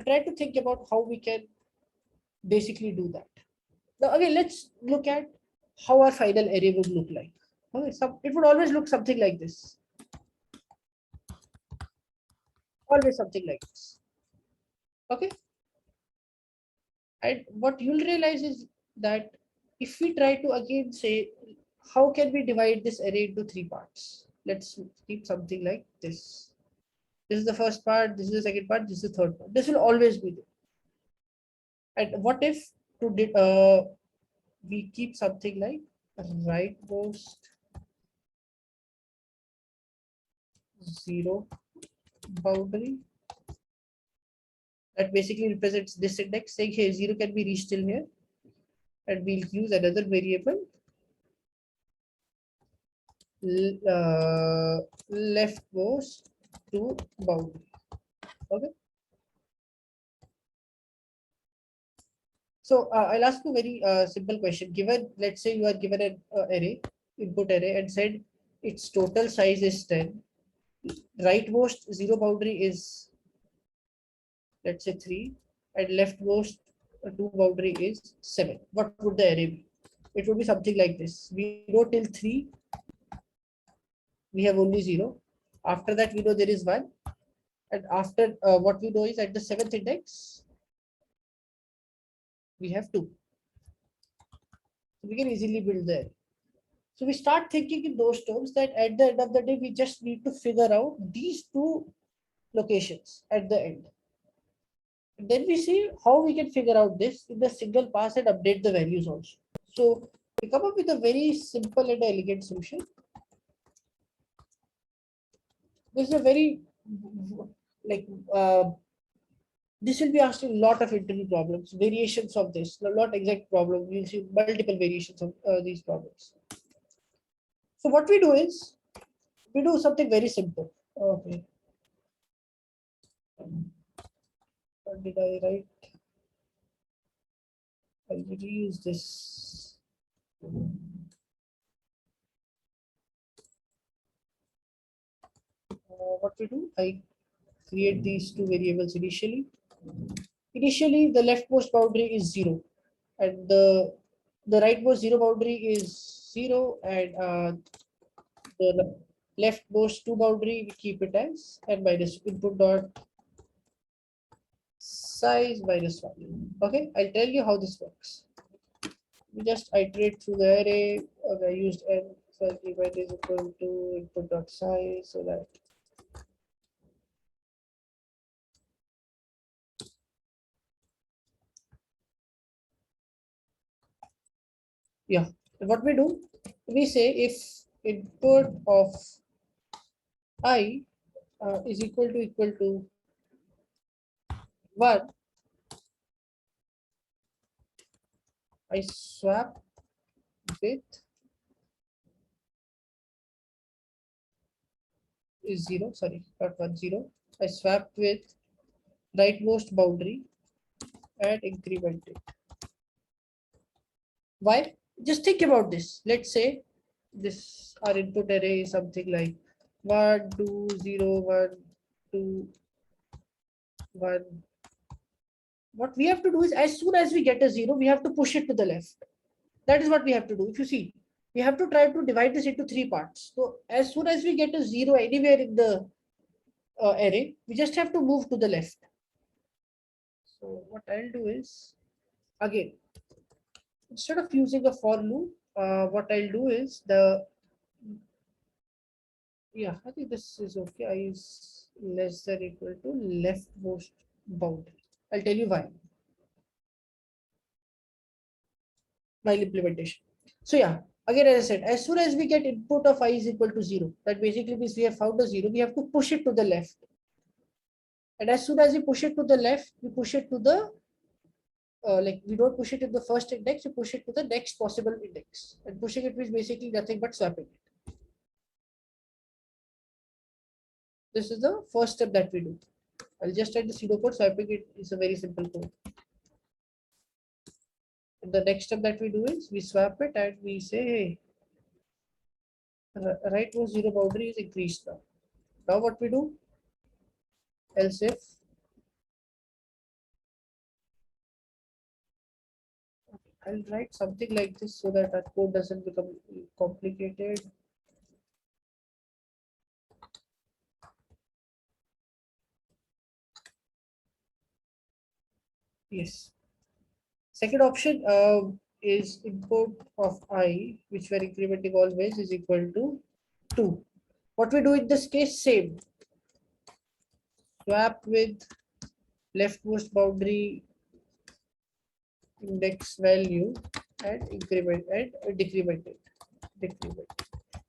try to think about how we can basically do that. Now again, let's look at how our final array would look like. Okay, it would always look something like this. Always something like this. Okay. And what you'll realize is that if we try to again say, how can we divide this array into 3 parts? Let's keep something like this. This is the first part, this is the second part, this is the third part. This will always be there. And what if we keep something like rightmost 0 boundary that basically represents this index, saying hey 0 can be reached till here, and we'll use another variable leftmost to boundary. Okay. So I'll ask you a very simple question. Given, let's say you are given an array, input array, and said its total size is 10. Rightmost zero boundary is, let's say, 3, and leftmost two boundary is 7. What would the array be? It would be something like this. We know till 3, we have only 0. After that, we know there is 1. And after what we know is at the 7th index, we have 2. So we can easily build there. So we start thinking in those terms that at the end of the day, we just need to figure out these two locations at the end. And then we see how we can figure out this in the single pass and update the values also. So we come up with a very simple and elegant solution. This is a very like this will be asking a lot of interview problems, variations of this, not exact problem. We'll see multiple variations of these problems. So what we do is we do something very simple. Okay. What did I write? I'll reuse this. What we do? I create these two variables initially. Initially, the leftmost boundary is 0, and the rightmost zero boundary is 0, and the leftmost two boundary we keep it as and minus input dot size minus 1. Okay, I'll tell you how this works. We just iterate through the array. I used n, so divide is equal to input dot size, so that yeah. What we do, we say if input of I is equal to 1, I swap with is 0, sorry, not 1, 0. I swap with rightmost boundary and increment it. Why? Just think about this. Let's say this our input array is something like 1, 2, 0, 1, 2, 1. What we have to do is as soon as we get a 0, we have to push it to the left. That is what we have to do. If you see, we have to try to divide this into 3 parts. So as soon as we get a 0 anywhere in the array, we just have to move to the left. So what I'll do is, again, instead of using a for loop, what I'll do is I think this is okay. I is less than equal to leftmost boundary. I'll tell you why. While implementation. So yeah, again, as I said, as soon as we get input of I is equal to 0, that basically means we have found a 0, we have to push it to the left. And as soon as we push it to the left, we push it to the like we don't push it in the first index, we push it to the next possible index. And pushing it means basically nothing but swapping it. This is the first step that we do. I'll just write the pseudocode. Swapping it is a very simple code. And the next step that we do is we swap it and we say, hey, rightmost zero boundary is increased now. Now what we do? Else if I'll write something like this so that our code doesn't become complicated. Yes. Second option is input of I, which we're incrementing always, is equal to 2. What we do in this case, same. Swap with leftmost boundary index value and increment and decrement it. So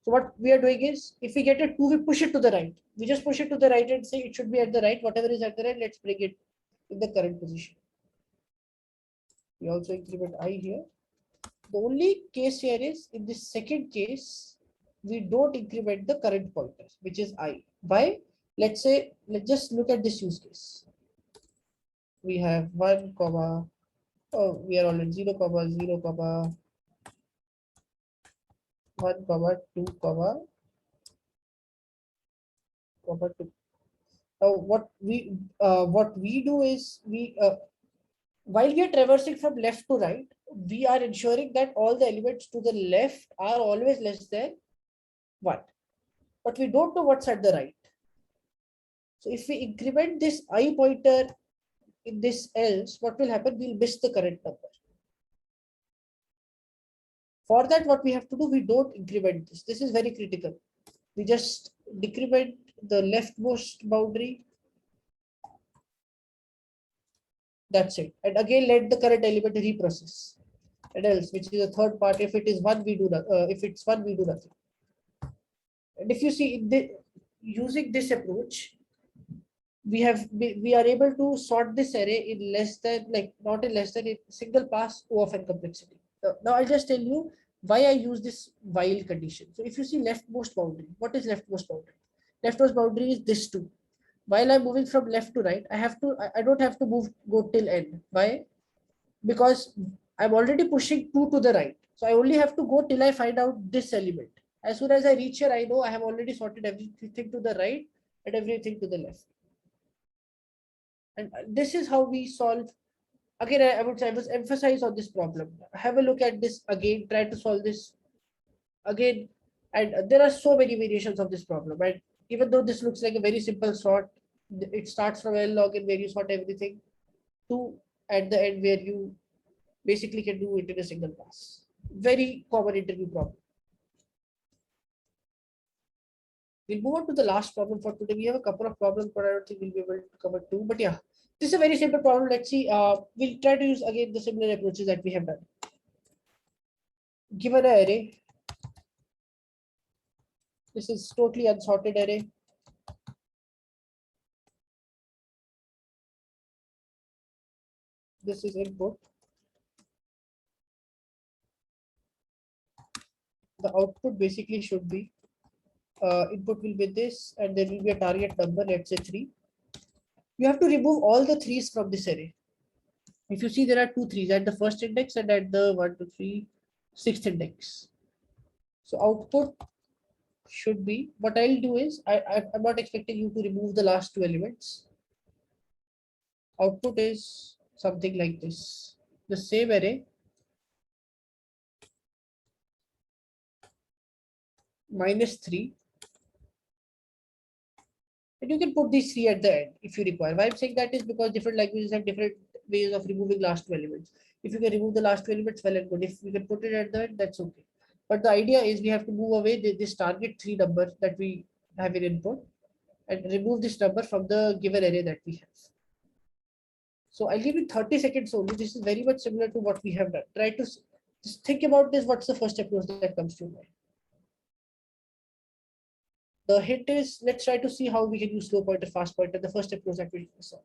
what we are doing is, if we get a 2, we push it to the right. We just push it to the right and say it should be at the right. Whatever is at the right, let's bring it in the current position. We also increment I here. The only case here is in this second case, we don't increment the current pointer, which is I. Why? Let's just look at this use case. We have 1, Oh, we are already 0, 0, 1, 2, 2. Now, what we do is while we are traversing from left to right, we are ensuring that all the elements to the left are always less than 1. But we don't know what's at the right. So if we increment this I pointer in this else, what will happen? We'll miss the current number. For that, what we have to do, we don't increment this. This is very critical. We just decrement the leftmost boundary. That's it. And again, let the current element reprocess. And else, which is the third part. If it is one, we do not. If it's one, we do nothing. And if you see using this approach, we are able to sort this array in less than, like, not in less than a single pass O of n complexity. Now I'll just tell you why I use this while condition. So if you see leftmost boundary, what is leftmost boundary? Leftmost boundary is this 2. While I'm moving from left to right, I don't have to go till n. Why? Because I'm already pushing 2 to the right. So I only have to go till I find out this element. As soon as I reach here, I know I have already sorted everything to the right and everything to the left. And this is how we solve. Again, I would say I was emphasize on this problem. Have a look at this again, try to solve this again. And there are so many variations of this problem. And even though this looks like a very simple sort, it starts from L log and where you sort everything to at the end where you basically can do it in a single pass. Very common interview problem. We'll move on to the last problem for today. We have a couple of problems, but I don't think we'll be able to cover two. But yeah, this is a very simple problem. Let's see. We'll try to use again the similar approaches that we have done. Given an array, this is totally unsorted array. This is input. The output basically should be input will be this, and there will be a target number, let's say 3. You have to remove all the 3's from this array. If you see, there are 2 3's at the first index and at the 1 2 3 6th index. So output should be, what I'll do is I'm not expecting you to remove the last 2 elements. Output is something like this. The same array minus 3. And you can put these 3 at the end if you require. Why I'm saying that is because different languages have different ways of removing last 2 elements. If you can remove the last 2 elements, well and good. If we can put it at the end, that's okay. But the idea is we have to move away this target 3 number that we have in input and remove this number from the given array that we have. So I'll give you 30 seconds only. This is very much similar to what we have done. Try to just think about this. What's the first approach that comes to mind? The hint is, let's try to see how we can use slow pointer, fast pointer, the first approach that we saw.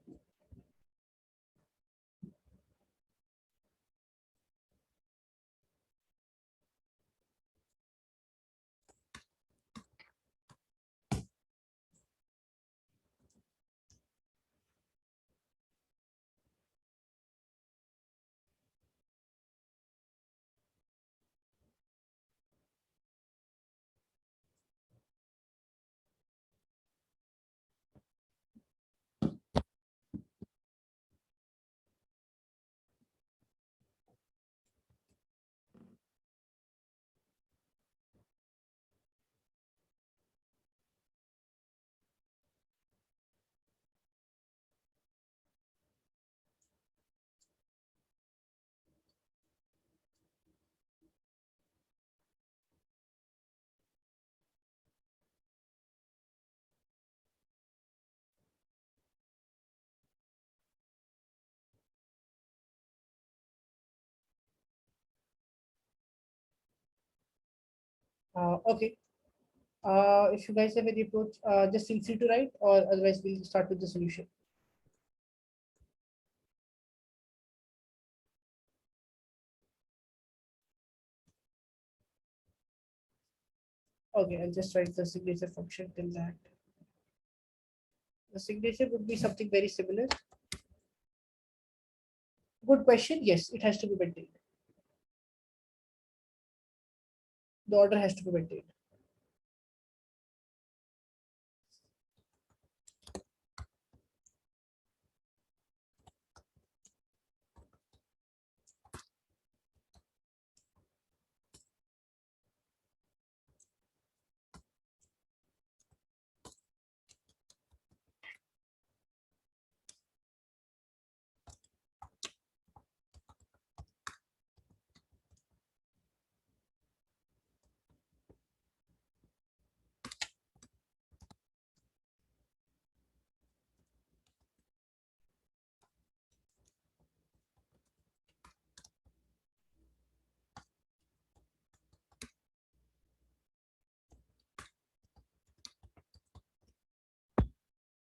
Okay. If you guys have any approach, just feel free to write, or otherwise we'll start with the solution. Okay, I'll just write the signature function till that. The signature would be something very similar. Good question. Yes, it has to be maintained. The order has to be maintained.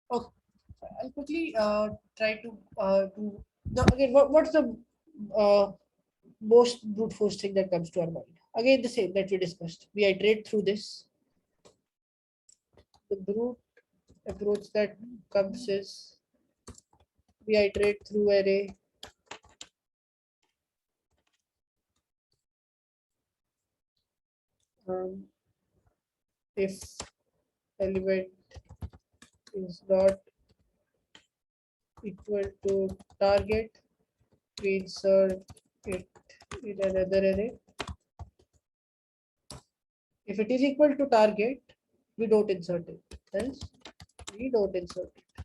Okay, I'll quickly try to do the again. What's the uh, most brute force thing that comes to our mind? Again, the same that we discussed. We iterate through this. The brute approach that comes is we iterate through array. If element is not equal to target, we insert it in another array. If it is equal to target, we don't insert it. Hence, we don't insert it.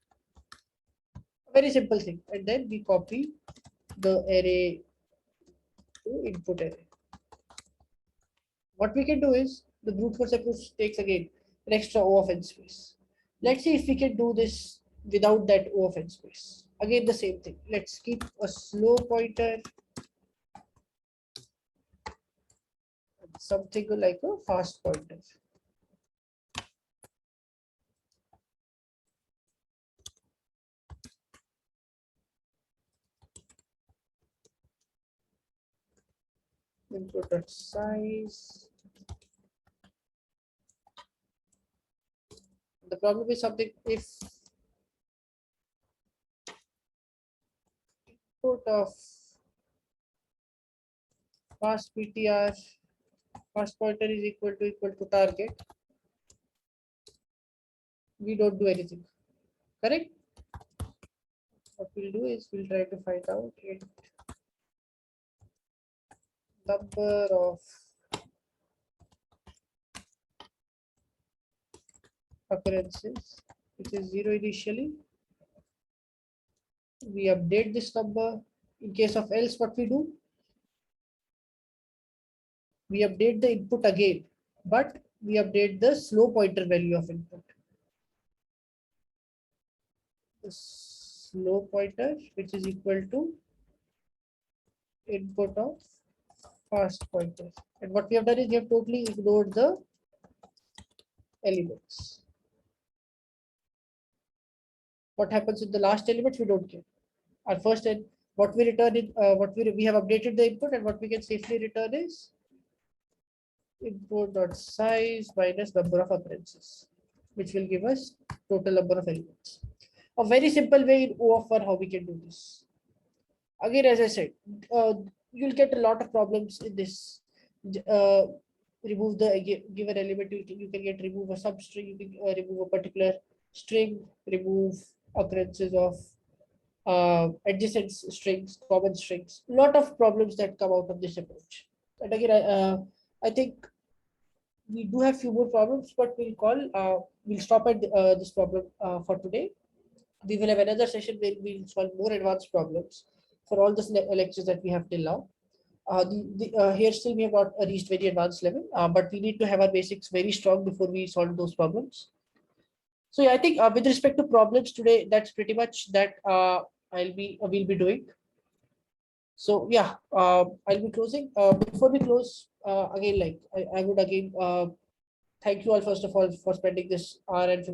A very simple thing. And then we copy the array to input array. What we can do is the brute force approach takes again an extra O of n space. Let's see if we can do this without that O of n space. Again, the same thing. Let's keep a slow pointer, something like a fast pointer. Input dot size. The problem is something if input of fast PTR fast pointer is equal to target, we don't do anything. Correct? What we'll do is we'll try to find out int number of occurrences, which is 0 initially. We update this number. In case of else, what we do? We update the input again, but we update the slow pointer value of input. The slow pointer, which is equal to input of fast pointer. And what we have done is we have totally ignored the elements. What happens with the last elements, we don't care. Our first and what we return is what we have updated the input, and what we can safely return is input dot size minus number of occurrences, which will give us total number of elements. A very simple way in OFR how we can do this. Again, as I said, you'll get a lot of problems in this. Uh, Remove the given element, you can get remove a substring, you can remove a particular string, remove occurrences of adjacent strings, common strings. Lot of problems that come out of this approach. And again, I think we do have few more problems, but we'll stop at this problem for today. We will have another session where we'll solve more advanced problems for all the lectures that we have till now. Here still we have not reached very advanced level, but we need to have our basics very strong before we solve those problems. So yeah, I think with respect to problems today, that's pretty much that we'll be doing. So yeah, I'll be closing. Before we close, again, like I would again thank you all first of all for spending this hour and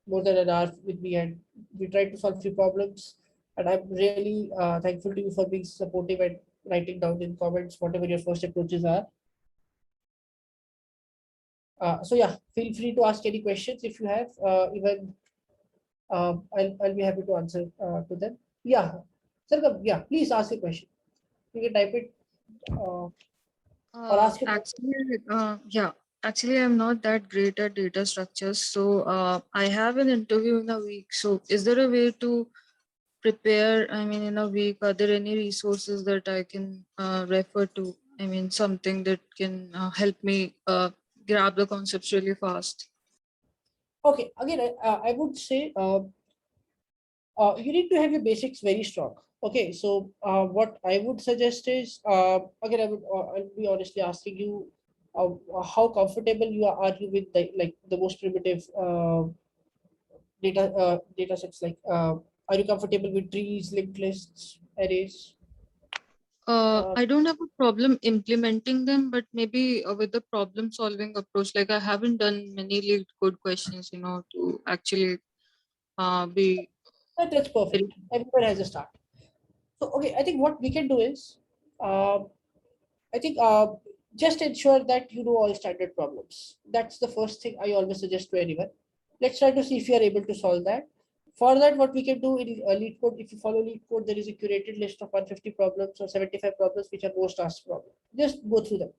more than an hour with me, and we tried to solve few problems. And I'm really thankful to you for being supportive and writing down in comments whatever your first approaches are. So yeah, feel free to ask any questions if you have. Even I'll be happy to answer to them. Yeah. Sir, yeah, please ask a question. You can type it or ask a question. Yeah, actually, I'm not that great at data structures. So I have an interview in a week. So is there a way to prepare? I mean, in a week, are there any resources that I can refer to? I mean, something that can help me grab the concepts really fast. Okay, again, I would say you need to have your basics very strong. Okay, so what I would suggest is again I'll be honestly asking you how comfortable are you with the most primitive data sets are you comfortable with trees, linked lists, arrays? I don't have a problem implementing them, but maybe with the problem solving approach, like I haven't done many lead code questions, to actually be That's very. perfect. Everyone has a start. So okay, I think what we can do is uh, I think just ensure that you do all standard problems. That's the first thing I always suggest to anyone. Let's try to see if you are able to solve that. For that, what we can do in lead code, if you follow lead code, there is a curated list of 150 problems or 75 problems which are most asked problems. Just go through them.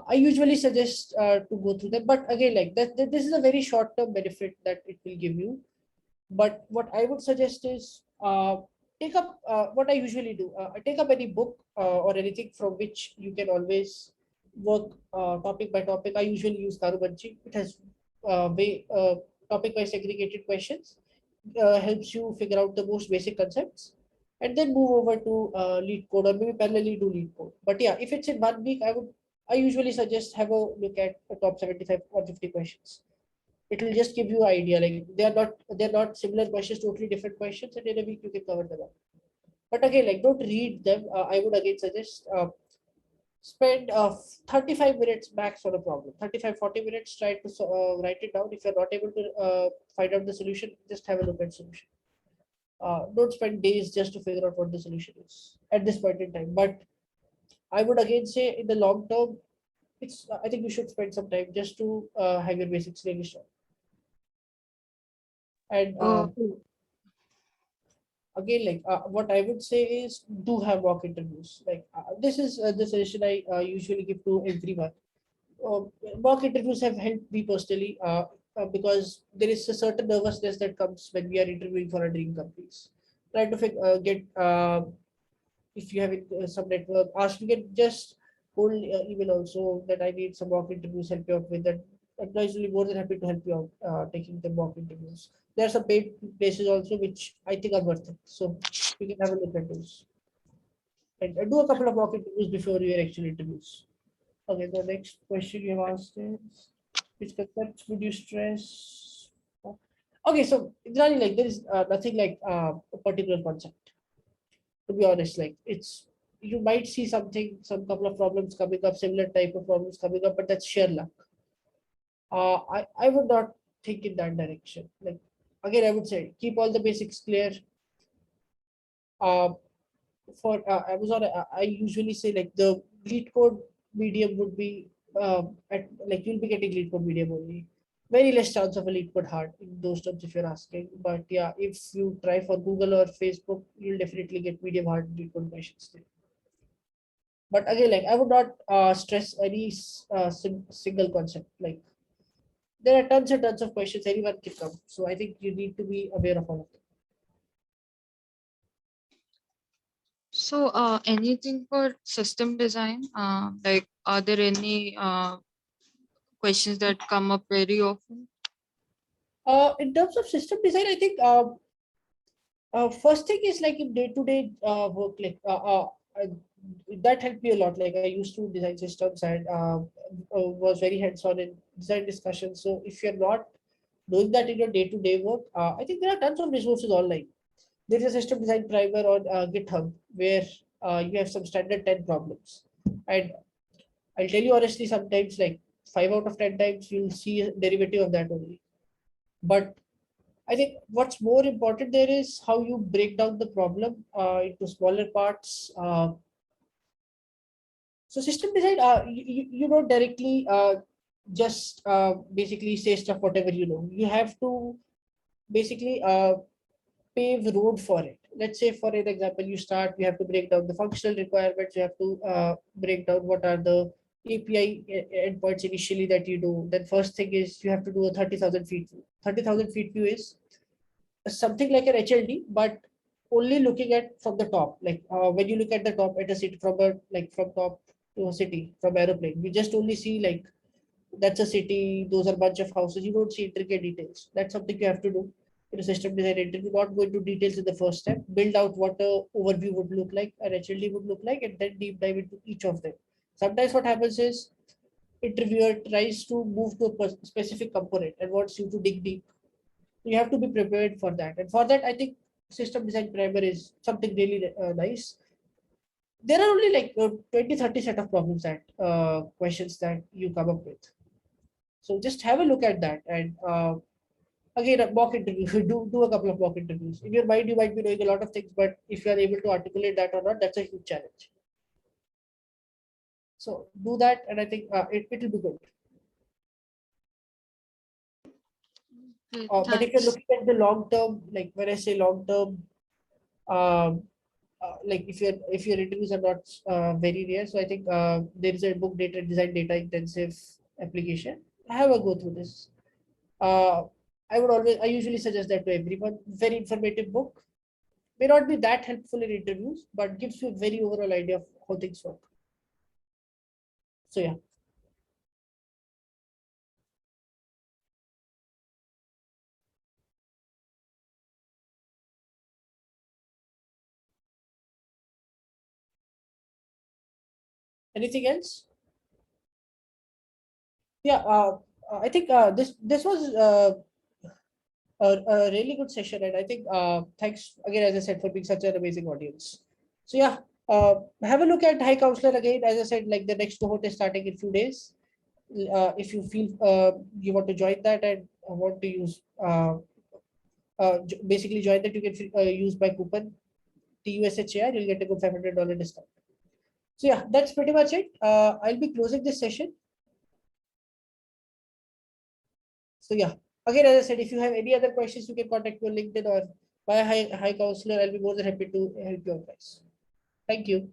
I usually suggest to go through them, but again, this is a very short-term benefit that it will give you. But what I would suggest is take up what I usually do. Take up any book or anything from which you can always work topic by topic. I usually use Karubanchi. It has topic by segregated questions. Helps you figure out the most basic concepts and then move over to lead code or maybe parallelly do lead code. But yeah, if it's in 1 week, I usually suggest have a look at the top 75 or 50 questions. It will just give you an idea. Like they're not similar questions, totally different questions, and in a week you can cover them up. But again, like don't read them. I would again suggest spend 35 minutes max on a problem. 35-40 minutes. Try to write it down. If you're not able to find out the solution, just have a look at solution. Don't spend days just to figure out what the solution is at this point in time. But I would again say in the long term, it's I think you should spend some time just to have your basics really strong. And Uh, again, what I would say is do have mock interviews. This is the suggestion I usually give to everyone. uh, Mock interviews have helped me personally because there is a certain nervousness that comes when we are interviewing for our dream companies. Try to get if you have some network, ask. You can just hold email also that I need some mock interviews, help you out with that. I'm usually more than happy to help you out taking the mock interviews. There are some paid places also which I think are worth it. So you can have a look at those and do a couple of mock interviews before your actual interviews. Okay, the next question you have asked is which concepts would you stress? Okay, so it's really like there is nothing like a particular concept. To be honest, like it's you might see some couple of problems coming up, similar type of problems coming up, but that's sheer luck. I would not think in that direction. Like again, I would say keep all the basics clear. Uh, for Amazon, I usually say like the lead code medium would be at like you'll be getting lead code medium only. Very less chance of a lead code hard in those terms if you're asking. But yeah, if you try for Google or Facebook, you'll definitely get medium hard lead code questions there. But again, like I would not stress any single concept. Like there are tons and tons of questions anyone can come. So I think you need to be aware of all of them. so, anything for system design? Like, are there any questions that come up very often? In terms of system design, I think first thing is like in day-to-day work, that helped me a lot. Like I used to design systems and was very hands-on in design discussions. So if you're not doing that in your day-to-day work, I think there are tons of resources online. There is a system design primer on GitHub where you have some standard 10 problems. And I'll tell you honestly, sometimes like 5 out of 10 times you'll see a derivative of that only. But I think what's more important there is how you break down the problem into smaller parts. So system design, you don't directly just basically say stuff whatever you know. You have to basically pave road for it. Let's say, for an example, you have to break down the functional requirements. You have to break down what are the API endpoints initially that you do. Then first thing is you have to do a 30,000 feet view. 30,000 feet view is something like an HLD, but only looking at from the top. Like when you look at the top at a city from a like from top to a city from aeroplane, we just only see like that's a city, those are bunch of houses. You don't see intricate details. That's something you have to do in a system design interview. Not go into details in the first step. Build out what a overview would look like, an HLD would look like, and then deep dive into each of them. Sometimes what happens is interviewer tries to move to a specific component and wants you to dig deep. You have to be prepared for that. And for that, I think system design primer is something really nice. There are only like 20-30 set of problems that questions that you come up with. So just have a look at that. And again, a mock interview, do a couple of mock interviews. In your mind, you might be knowing a lot of things, but if you are able to articulate that or not, that's a huge challenge. So do that, and I think it will be good. Great, But if you're thanks. looking at the long term, like when I say long term, um, like if your interviews are not very rare, so I think there is a book data design data intensive application. Have a go through this. Uh, I usually suggest that to everyone. Very informative book. May not be that helpful in interviews, but gives you a very overall idea of how things work. So yeah. Anything else? Yeah. I think this was a really good session, and I think thanks again, as I said, for being such an amazing audience. So yeah, have a look at High Counselor again. As I said, like the next cohort is starting in few days. If you feel you want to join that and want to use basically join that, you can use my coupon TUSHAR. You'll get a good $500 discount. So yeah, that's pretty much it. I'll be closing this session. So yeah, again, as I said, if you have any other questions, you can contact me on LinkedIn or via High Counselor. I'll be more than happy to help you out, guys. Thank you.